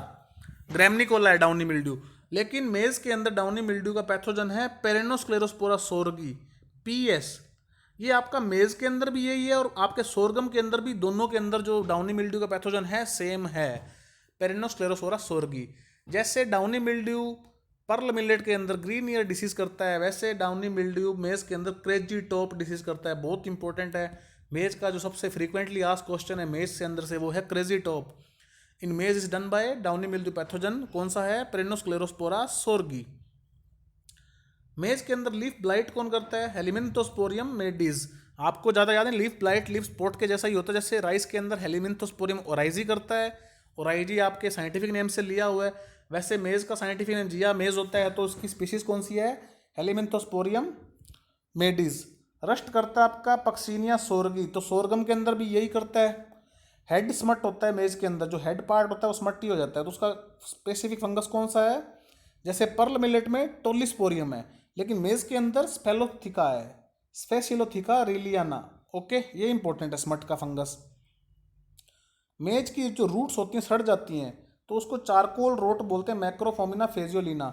ग्रैमनिकोला है डाउनी मिल्ड्यू, लेकिन मेज के अंदर डाउनी मिल्ड्यू का पैथोजन है पेरेनोस्क्लेरोस्पोरा सोरगी, पीएस। ये आपका मेज के अंदर भी यही है और आपके सोरगम के अंदर भी, दोनों के अंदर जो डाउनी मिल्ड्यू का पैथोजन है सेम है, पेरेनोस्क्लेरोस्पोरा सोरगी। जैसे डाउनी मिल्ड्यू पर्ल मिलेट के अंदर ग्रीन ईयर डिसीज करता है, वैसे डाउनी मिल्ड्यू मेज के अंदर क्रेजी टॉप डिसीज करता है। बहुत इंपॉर्टेंट है। मेज का जो सबसे फ्रीक्वेंटली आस्क्ड क्वेश्चन है मेज से अंदर से, वो है crazy top. In maize is done by downy mildew pathogen, कौन सा है? पेरेनोस्क्लेरोस्पोरा सोरगी। मेज के अंदर लीफ ब्लाइट कौन करता है? हेलिमिंथोस्पोरियम मेडिज। आपको ज़्यादा याद है, लीफ ब्लाइट लीफ स्पॉट के जैसा ही होता है। जैसे राइस के अंदर हेलिमिंथोस्पोरियम ओराइजी करता है, ओराइजी आपके साइंटिफिक नेम से लिया हुआ है, वैसे मेज का साइंटिफिक नेम जिया मेज होता है। तो उसकी स्पीशीज कौन सी है? हेलिमिंथोस्पोरियम मेडिज। रस्ट करता है आपका पक्सीनिया सोरगी, तो सोरगम के अंदर भी यही करता है। हेड स्मट होता है मेज के अंदर, जो हेड पार्ट होता है वो स्मट ही हो जाता है। तो उसका स्पेसिफिक फंगस कौन सा है? जैसे पर्ल मिलेट में टोलिस्पोरियम है, लेकिन मेज के अंदर स्पेलोथिका है, स्पेसिलोथिका रिलियाना। ओके, ये इंपॉर्टेंट है स्मट का फंगस। मेज की जो रूट्स होती हैं सड़ जाती हैं, तो उसको चारकोल रोट बोलते हैं, मैक्रोफोमिना फेजियोलिना।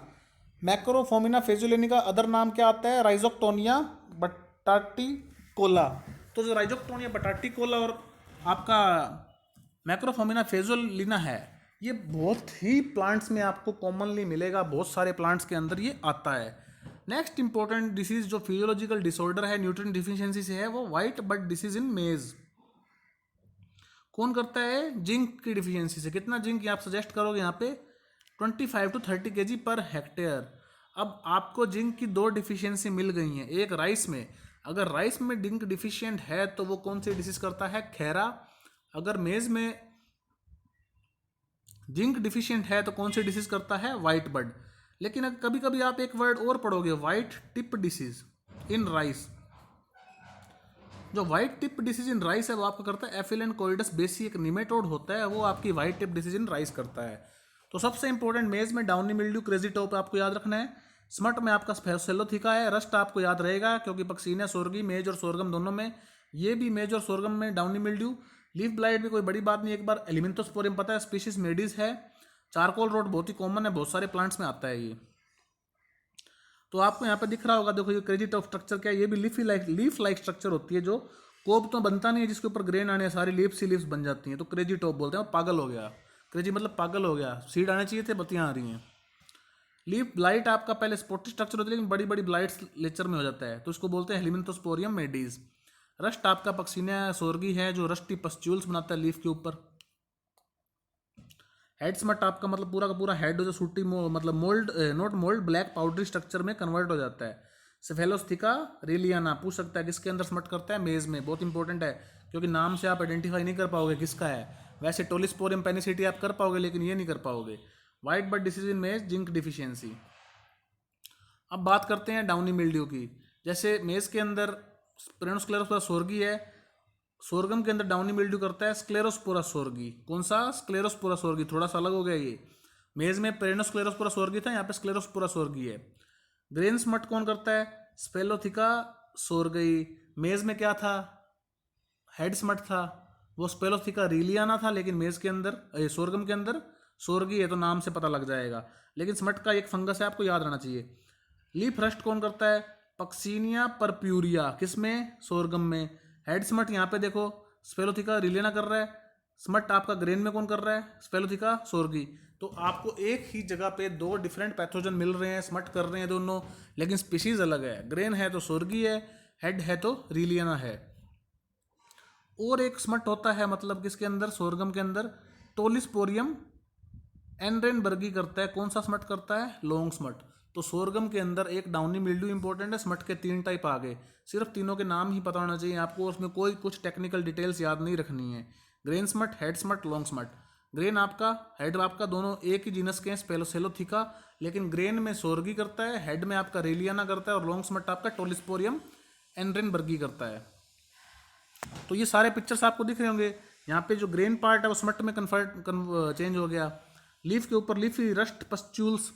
मैक्रोफोमिना फेजियोलिनी का अदर नाम क्या आता है? राइजोक्टोनिया बटाटिकोला। तो जो राइजोक्टोनिया बटाटिकोला और आपका मैक्रोफोमिना फेजियोलिना है, ये बहुत ही प्लांट्स में आपको कॉमनली मिलेगा, बहुत सारे प्लांट्स के अंदर ये आता है। नेक्स्ट इंपॉर्टेंट डिसीज जो फिजियोलॉजिकल डिसऑर्डर है न्यूट्रिएंट डिफिशियंसी से है, वो वाइट बट डिसीज इन मेज। कौन करता है? जिंक की डिफिशियंसी से। कितना जिंक आप सजेस्ट करोगे यहाँ पे? 25 to 30 kg पर हेक्टेयर। अब आपको जिंक की दो डिफिशियंसी मिल गई हैं, एक राइस में। अगर राइस में जिंक डिफिशियंट है तो वो कौन सी डिसीज करता है? खैरा। अगर मेज में जिंक डिफिशियंट है तो कौन सी डिसीज करता है? White bud. लेकिन कभी कभी आप एक वर्ड और पढ़ोगे, white tip disease in rice. जो white tip disease in rice है वो आपका करता है एफिलेंट कोइडस बेसी, एक निमेटोड होता है वो आपकी white tip disease in rice करता है। तो सबसे इंपॉर्टेंट मेज में डाउनी मिल्ड्यू, क्रेजी टॉप आपको याद रखना है। स्मट में आपका सेलोथिका है। रस्ट आपको याद रहेगा क्योंकि पक्सीनिया सोरगी, मेज और सोरगम दोनों में, ये भी मेज और सोरगम में डाउनी मिल्ड्यू। लीफ ब्लाइट भी कोई बड़ी बात नहीं, एक बार एलिमेंटोस्पोरियम पता है, स्पीशीज मेडिस है। चारकोल रोड बहुत ही कॉमन है, बहुत सारे प्लांट्स में आता है ये। तो आपको यहाँ पे दिख रहा होगा, देखो ये क्रेजी टॉप स्ट्रक्चर क्या है, ये भी लीफ लाइक स्ट्रक्चर होती है जो कोब तो बनता नहीं है, जिसके ऊपर ग्रेन आने सारी लीव्स ही लीव्स बन जाती हैं, तो क्रेजी टॉप बोलते हैं। पागल हो गया, क्रेजी मतलब पागल हो गया, सीड आने चाहिए थे, बत्तियाँ आ रही हैं। लीफ ब्लाइट आपका पहले स्पोटी स्ट्रक्चर होती है, लेकिन बड़ी बड़ी ब्लाइट्स लेचर में हो जाता है, तो इसको बोलते हैं हेलिमेंथोस्पोरियम मेडीज। रस्ट आपका पक्सीनिया सोरगी है जो रस्टी पस्ट्यूल्स बनाता है लीफ के ऊपर। हेड स्मट आपका मतलब पूरा का पूरा हेड जो सूटी मतलब mould not mould black powdery structure में कन्वर्ट हो जाता है। सेफेलोस्थिका रेलियाना पूछ सकता है किसके अंदर स्मट करता है, मेज में। बहुत इंपॉर्टेंट है क्योंकि नाम से आप आइडेंटिफाई नहीं कर पाओगे किसका है। वैसे टोलिस्पोरियम पेनिसिटी आप कर पाओगे लेकिन ये नहीं कर पाओगे। वाइट बड डिसीज इन मेज, जिंक डिफिशियंसी। अब बात करते हैं डाउनी मिल्ड्यू की। जैसे मेज के अंदर पेरिनोस्क्लेरोस्पोरा सोरगी है, सोरगम के अंदर डाउनी मिल्ड्यू करता है स्क्लेरोस्पोरा सोरगी। कौन सा? स्क्लेरोस्पोरा सोरगी, थोड़ा सा अलग हो गया ये। मेज में पेरिनोस्क्लेरोस्पोरा सोरगी था, यहाँ पे स्क्लेरोस्पोरा सोरगी है। ग्रेन स्मट कौन करता है? स्पेलोथिका सोरगी। मेज में क्या था? हेड स्मट था, वो स्पेलोथिका रीलियाना था, लेकिन मेज के अंदर सोरगम के अंदर सोरगी है, तो नाम से पता लग जाएगा। लेकिन स्मट का एक फंगस है, आपको याद रहना चाहिए। लीफ रस्ट कौन करता है? पक्सीनिया परप्यूरिया, किसमें? सोरगम में। हेड स्मट यहाँ पे देखो स्पेलोथिका रिलियाना कर रहा है, स्मट आपका ग्रेन में कौन कर रहा है? स्पेलोथिका सोरगी। तो आपको एक ही जगह पे दो डिफरेंट पैथोजन मिल रहे हैं, स्मट कर रहे हैं दोनों, लेकिन स्पीशीज अलग है। ग्रेन है तो सोरगी है, हेड है तो रिलियाना है। और एक स्मट होता है मतलब किसके अंदर? सोरगम के अंदर टोलिस्पोरियम एनरेनबर्गी करता है। कौन सा स्मट करता है? Long smut. तो सोरगम के अंदर एक डाउनी मिल्ड्यू इंपॉर्टेंट है, स्मट के 3 टाइप आ गए। सिर्फ तीनों के नाम ही पता होना चाहिए आपको, उसमें कोई कुछ टेक्निकल डिटेल्स याद नहीं रखनी है। Grain smut, head smut, long smut. Grain आपका, हेड आपका दोनों एक ही जीनस के हैं, स्पेलोसेलोथिका, लेकिन ग्रेन में सोरगी करता है, हेड में आपका रेलियाना करता है, और लॉन्ग स्मट आपका टोलिस्पोरियम एनरेनबर्गी करता है। तो ये सारे पिक्चर्स आपको दिख रहे होंगे। यहाँ पे जो ग्रेन पार्ट है वो स्मट में चेंज हो गया। लीफ के ऊपर लीफी रस्ट पस्ट्यूल्स।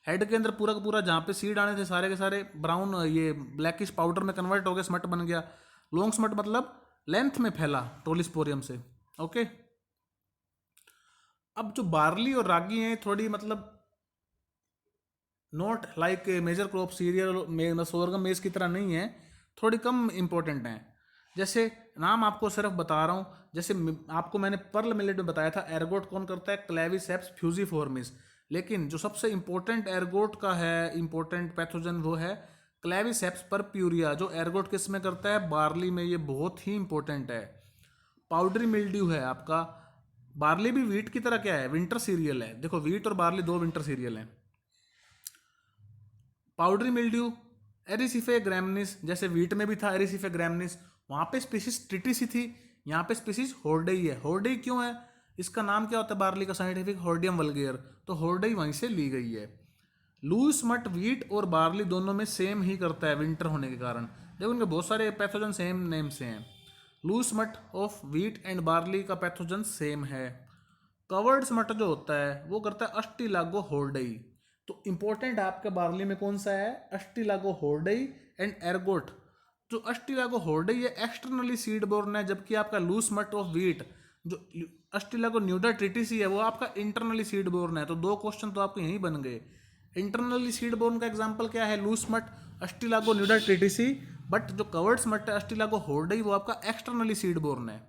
हेड के अंदर पूरा का पूरा जहाँ पे सीड आने थे सारे के सारे ब्राउन ये ब्लैकिश पाउडर में कन्वर्ट हो गए, स्मट बन गया। लॉन्ग स्मट मतलब लेंथ में फैला टोलिस्पोरियम से। ओके, अब जो बार्ली और रागी हैं थोड़ी मतलब not like major crop cereal sorghum maize की तरह नहीं है, थोड़ी कम इंपॉर्टेंट हैं। जैसे नाम आपको सिर्फ बता रहा हूँ, जैसे आपको मैंने पर्ल मिलेट में बताया था एर्गोट कौन करता है? क्लेविसेप्स फ्यूजिफॉर्मिस। लेकिन जो सबसे इंपॉर्टेंट एर्गोट का है इंपॉर्टेंट पैथोजन वो है क्लेविसेप्स परप्यूरिया, जो एर्गोट किस में करता है? बार्ली में। ये बहुत ही इंपॉर्टेंट है। पाउडरी मिल्ड्यू है आपका। बार्ली भी वीट की तरह क्या है? विंटर सीरियल है। देखो वीट और बार्ली दो विंटर सीरियल हैं। पाउडरी मिल्ड्यू एरिसिफे ग्रैमनिस, जैसे वीट में भी था एरिसिफे ग्रैमनिस, वहाँ पे स्पीसीज ट्रिटिसी थी, यहाँ पे स्पीसीज होर्डेई है। होर्डेई क्यों है? इसका नाम क्या होता है बार्ली का साइंटिफिक? होर्डियम वल्गेर। तो होर्डेई वहीं से ली गई है। लूस मट वीट और बार्ली दोनों में सेम ही करता है विंटर होने के कारण। देखो उनके बहुत सारे पैथोजन सेम नेम से हैं। Loose smut of wheat and barley का पैथोजन सेम है। कवर्ड स्मट जो होता है वो करता है अस्टिलागो होर्डेई। तो इंपॉर्टेंट आपके बार्ली में कौन सा है? Ustilago hordei and ergot. जो अस्टिलागो होर्डेई है एक्सटर्नली सीड बोर्न है, जबकि आपका लूस मट ऑफ वीट जो अस्टिलागो न्यूडा ट्रिटिसी है वो आपका इंटरनली सीड बोर्न है। तो दो क्वेश्चन तो आपके यहीं बन गए। इंटरनली सीड बोर्न का एग्जांपल क्या है? लूस मट, अस्टिलागो न्यूडा ट्रिटिसी। बट जो कवर्ड स्मट है अस्टिलागो होर्डेई वो आपका एक्सटर्नली सीड बोर्न है।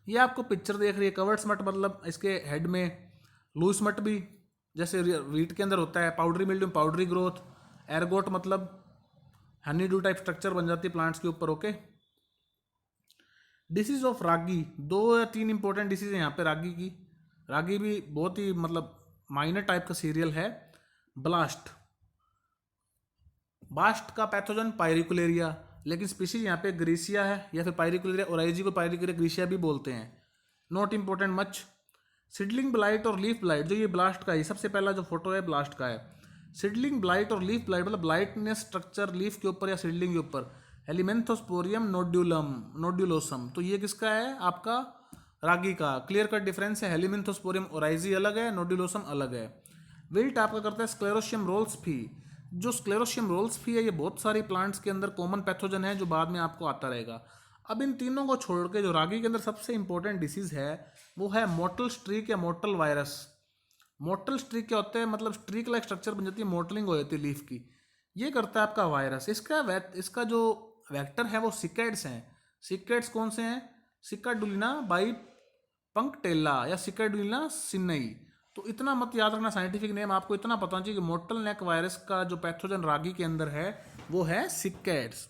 ये आपको पिक्चर देख रही है, कवर्ड स्मट मतलब इसके हेड में, लूस मट भी जैसे वीट के अंदर होता है, powdery mildew powdery growth, ergot मतलब हनी डू टाइप स्ट्रक्चर बन जाती है प्लांट्स के ऊपर। ओके, डिसीज ऑफ रागी, 2 या 3 इंपॉर्टेंट डिसीज है यहाँ पे रागी की। रागी भी बहुत ही मतलब माइनर टाइप का सीरियल है। ब्लास्ट, बास्ट का पैथोजन पायरिकुलेरिया, लेकिन स्पीशीज यहाँ पे ग्रीसिया है या फिर पायरिकुलेरिया ओराइजी को पायरिकुलेरिया ग्रीसिया भी बोलते हैं। Not important much. Seedling blight और लीफ ब्लाइट, जो ये ब्लास्ट का है, सबसे पहला जो फोटो है ब्लास्ट का है। सिडलिंग ब्लाइट और लीफ ब्लाइट मतलब ब्लाइटनेस स्ट्रक्चर लीफ के ऊपर या सिडलिंग के ऊपर हेलिमेंथोस्पोरियम नोड्यूलोसम, तो ये किसका है आपका, रागी का। क्लियर कट डिफरेंस है, हेलिमेंथोस्पोरियम ओराइजी अलग है, नोड्यूलोसम अलग है। विल्ट आपका करता है स्क्लेरोशियम रोल्सफी। जो स्क्लेरोशियम रोल्सफी है ये बहुत सारी प्लांट्स के अंदर कॉमन पैथोजन है जो बाद में आपको आता रहेगा। अब इन तीनों को छोड़ के जो रागी के अंदर सबसे इंपॉर्टेंट डिसीज है वो है मोटल स्ट्रीक या मोटल वायरस। मोटल स्ट्रीक क्या होता है, मतलब स्ट्रीक लाइक स्ट्रक्चर बन जाती है, मोटलिंग हो जाती है लीफ की। ये करता है आपका वायरस। इसका जो वेक्टर है वो सिकेड्स हैं। सिकेड्स कौन से हैं, सिकाडुलिना बाई पंक्टेला या सिकाडुलिना सिन्नई। तो इतना मत याद रखना साइंटिफिक नेम, आपको इतना पता होना चाहिए कि मोटल नेक वायरस का जो पैथोजन रागी के अंदर है वो है सिकेड्स।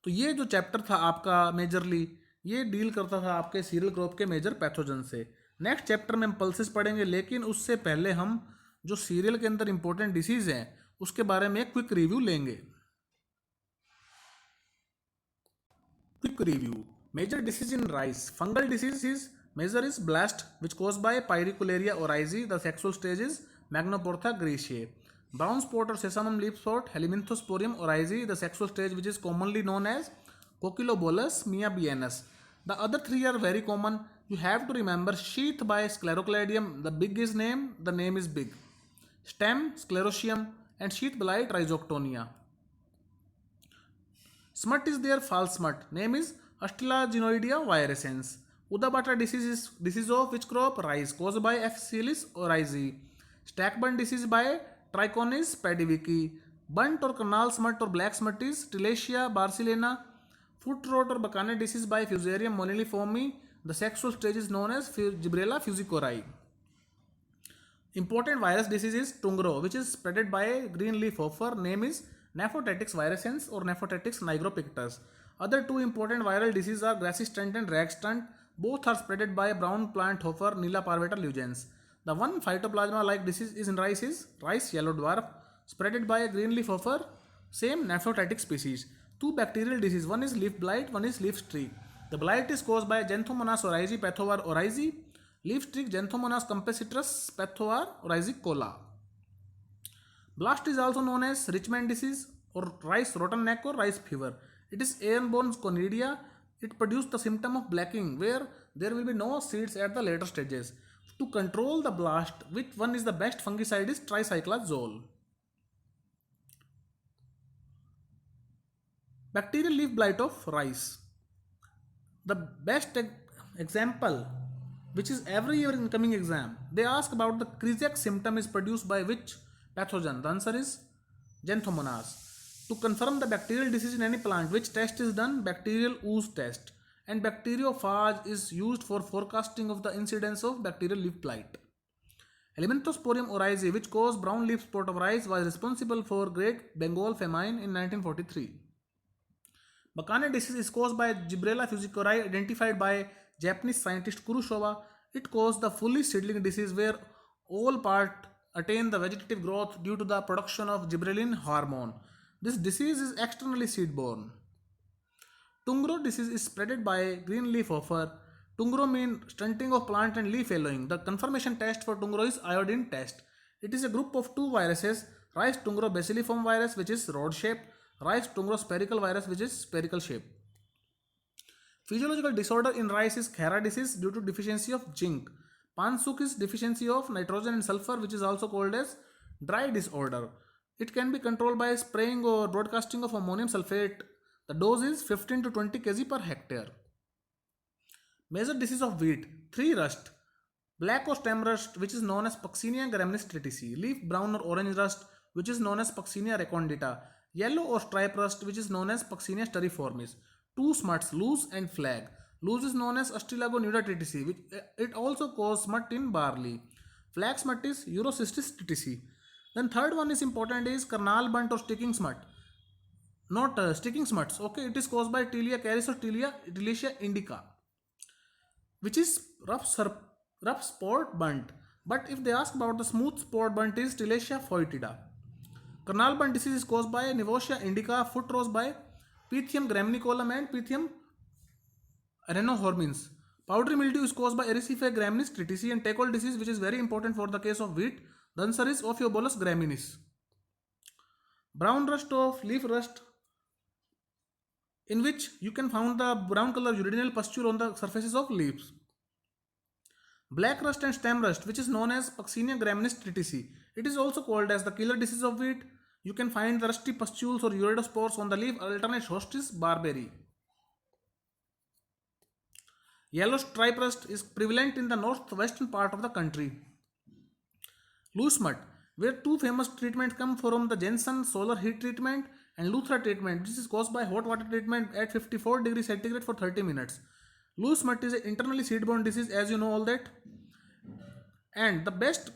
तो ये जो चैप्टर था आपका मेजरली ये डील करता था आपके सीरियल क्रॉप के मेजर पैथोजन से। नेक्स्ट चैप्टर में हम पल्सेस पढ़ेंगे, लेकिन उससे पहले हम जो सीरियल के अंदर इंपॉर्टेंट डिसीज हैं उसके बारे में एक क्विक रिव्यू लेंगे। Quick review, major disease in rice. Fungal disease is major is blast which caused by Pyricularia oryzae. The sexual stage is Magnoportha graecae. Brown spot or sesamum leaf spot Helminthosporeum oryzae. The sexual stage which is commonly known as Cotylobolus meabianus. The other three are very common. You have to remember sheath by Sclerocladium. The big is name. The name is big. Stem Sclerotium and sheath blight Rhizoctonia. Smut is there, false smut. Name is Astilaginoidea virescens. Udabata disease is disease of which crop? Rice, caused by Physalis oryzae. Stackburn disease by Trichonis pediviki. Bunt or canal smut or black smut is Tilacia barcellana. Foot rot or bacane disease by Fusarium moniliforme. The sexual stage is known as Gibberella fusicori. Important virus disease is Tungro, which is spreaded by green leaf hopper. Name is Nephotetics virescens or Nephotetics nigropictus. Other two important viral diseases are grassy stunt and rag stunt. Both are spreaded by brown plant hopper Nila parvata lugens. The one phytoplasma like disease is in rice is rice yellow dwarf, spreaded by a green leaf hopper, same Nephtotic species. Two bacterial disease, one is leaf blight, one is leaf streak. The blight is caused by Xanthomonas oryzae pathovar oryzae. Leaf streak Xanthomonas compacitous pathovar oryzae cola. Blast is also known as Richmond disease or rice rotten neck or rice fever. It is airborne conidia. It produces the symptom of blacking where there will be no seeds at the later stages. To control the blast, which one is the best fungicide is tricyclazole. Bacterial leaf blight of rice. The best example, which is every year in coming exam, they ask about the Krizak symptom is produced by which pathogen. The answer is Xanthomonas. To confirm the bacterial disease in any plant, which test is done? Bacterial ooze test. And bacteriophage is used for forecasting of the incidence of bacterial leaf blight. Helminthosporeum oryzae, which caused brown leaf spot of rice, was responsible for Great Bengal famine in 1943. Bacane disease is caused by Gibberella fusicori, identified by Japanese scientist Kurosawa. It caused the fully seedling disease where all part attain the vegetative growth due to the production of gibberellin hormone. This disease is externally seed-borne. Tungro disease is spreaded by green leaf hopper. Tungro means stunting of plant and leaf yellowing. The confirmation test for Tungro is iodine test. It is a group of two viruses, rice Tungro bacilliform virus which is rod shaped, rice Tungro spherical virus which is spherical shape. Physiological disorder in rice is Khera disease due to deficiency of zinc. Pansuk is deficiency of nitrogen and sulfur which is also called as dry disorder. It can be controlled by spraying or broadcasting of ammonium sulfate. The dose is 15 to 20 kg per hectare. Major disease of wheat, 3 rust. Black or stem rust which is known as Puccinia graminis tritici. Leaf brown or orange rust which is known as Puccinia recondita. Yellow or stripe rust which is known as Puccinia sterniformis. 2 smuts, loose and flag. Loose is known as Astilagonuda tritici, which it also causes smut in barley. Flag smut is Urocystis tritici. Then third one is important is carnal bunt or sticking smut. Not sticking smuts. Okay, it is caused by Tilia caris or Tilia indica, which is rough spot bunt. But if they ask about the smooth spot bunt is Tilia foetida. Carnal bunt disease is caused by Nivotia indica, foot rose by Pythium graminicolum and Pythium renohormins. Powdery mildew is caused by Erysife graminis tritici and Tacol disease, which is very important for the case of wheat. The answer is Ophiobolus graminis. Brown rust of leaf rust in which you can find the brown color urinary pustule on the surfaces of leaves. Black rust and stem rust, which is known as Puccinia graminis triticale. It is also called as the killer disease of wheat. You can find the rusty pustules or uridospores on the leaf. Alternate host is barberry. Yellow stripe rust is prevalent in the northwestern part of the country. Loose mud, where two famous treatments come from: the Jensen solar heat treatment and Luthra treatment. This is caused by hot water treatment at 54 degrees centigrade for 30 minutes. Loose mud is an internally seed-borne disease, as you know all that. And the best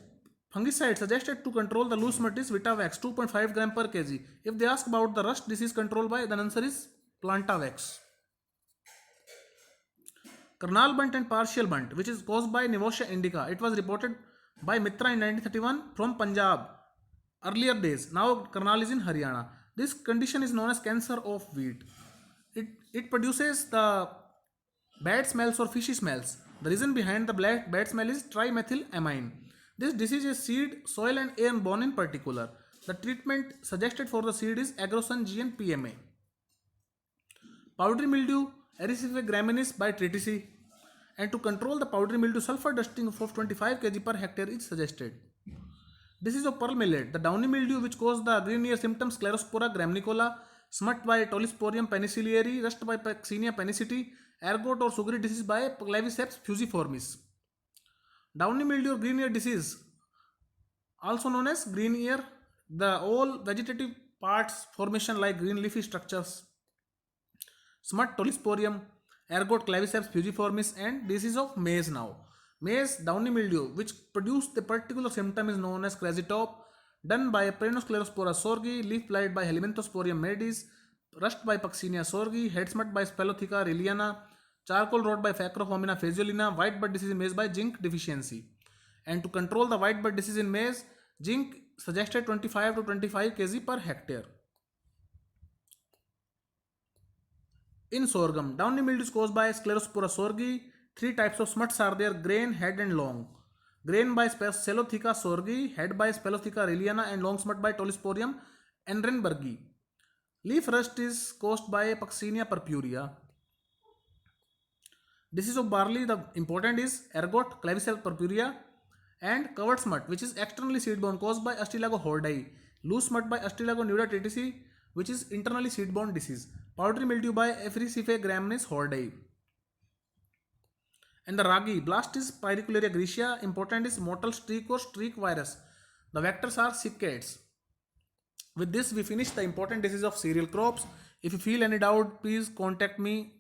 fungicide suggested to control the loose mud is Vitavax, 2.5 gram per kg. If they ask about the rust disease control by, the answer is Plantavax. Karnal bunt and partial bunt, which is caused by Nivotia indica. It was reported by Mitra in 1931 from Punjab. Earlier days. Now Karnal is in Haryana. This condition is known as cancer of wheat. It produces the bad smells or fishy smells. The reason behind the bad smell is trimethylamine. This disease is seed, soil and airborne in particular. The treatment suggested for the seed is Agrosan G and PMA. Powdery mildew, Ericephale graminis by triticale. And to control the powdery mildew, sulfur dusting of 25 kg per hectare is suggested. Disease of pearl millet, the downy mildew which causes the green ear symptoms: Sclerospora graminicola, smut by Tolisporium penicilliari, rust by Puccinia penicillii, ergot or sugary disease by Claviceps fusiformis. Downy mildew or green ear disease, also known as green ear, the all vegetative parts formation like green leafy structures. Smut Tolisporium, ergot Claviceps fusiformis, and disease of maize now. Maize downy mildew, which produce the particular symptom, is known as crazy-top, done by Peronosclerospora sorgi, leaf blight by Helminthosporium meridis, rust by Puccinia sorgi, head smut by Spelotheca liliana, charcoal rot by Phacrohomina phaseolina, white bud disease in maize by zinc deficiency. And to control the white bud disease in maize, zinc suggested 25 to 25 kg per hectare. In sorghum, downy mildew is caused by Sclerospora sorgi. Three types of smuts are there: grain, head and long. Grain by Celotheca sorgi, head by Spelotheca liliana, and long smut by Tolisporium ehrenbergii. Leaf rust is caused by Puccinia purpurea. Disease of barley, the important is ergot, Claviceps purpurea, and covered smut, which is externally seed-borne, caused by Astylago hordai. Loose smut by Astylago nuda triticale, which is internally seed-borne disease. Powdery mildew by Ericephale graminis hordai. And the ragi, Blastis pyricularia grigia, important is mottle streak or streak virus. The vectors are cicads. With this, we finish the important disease of cereal crops. If you feel any doubt, please contact me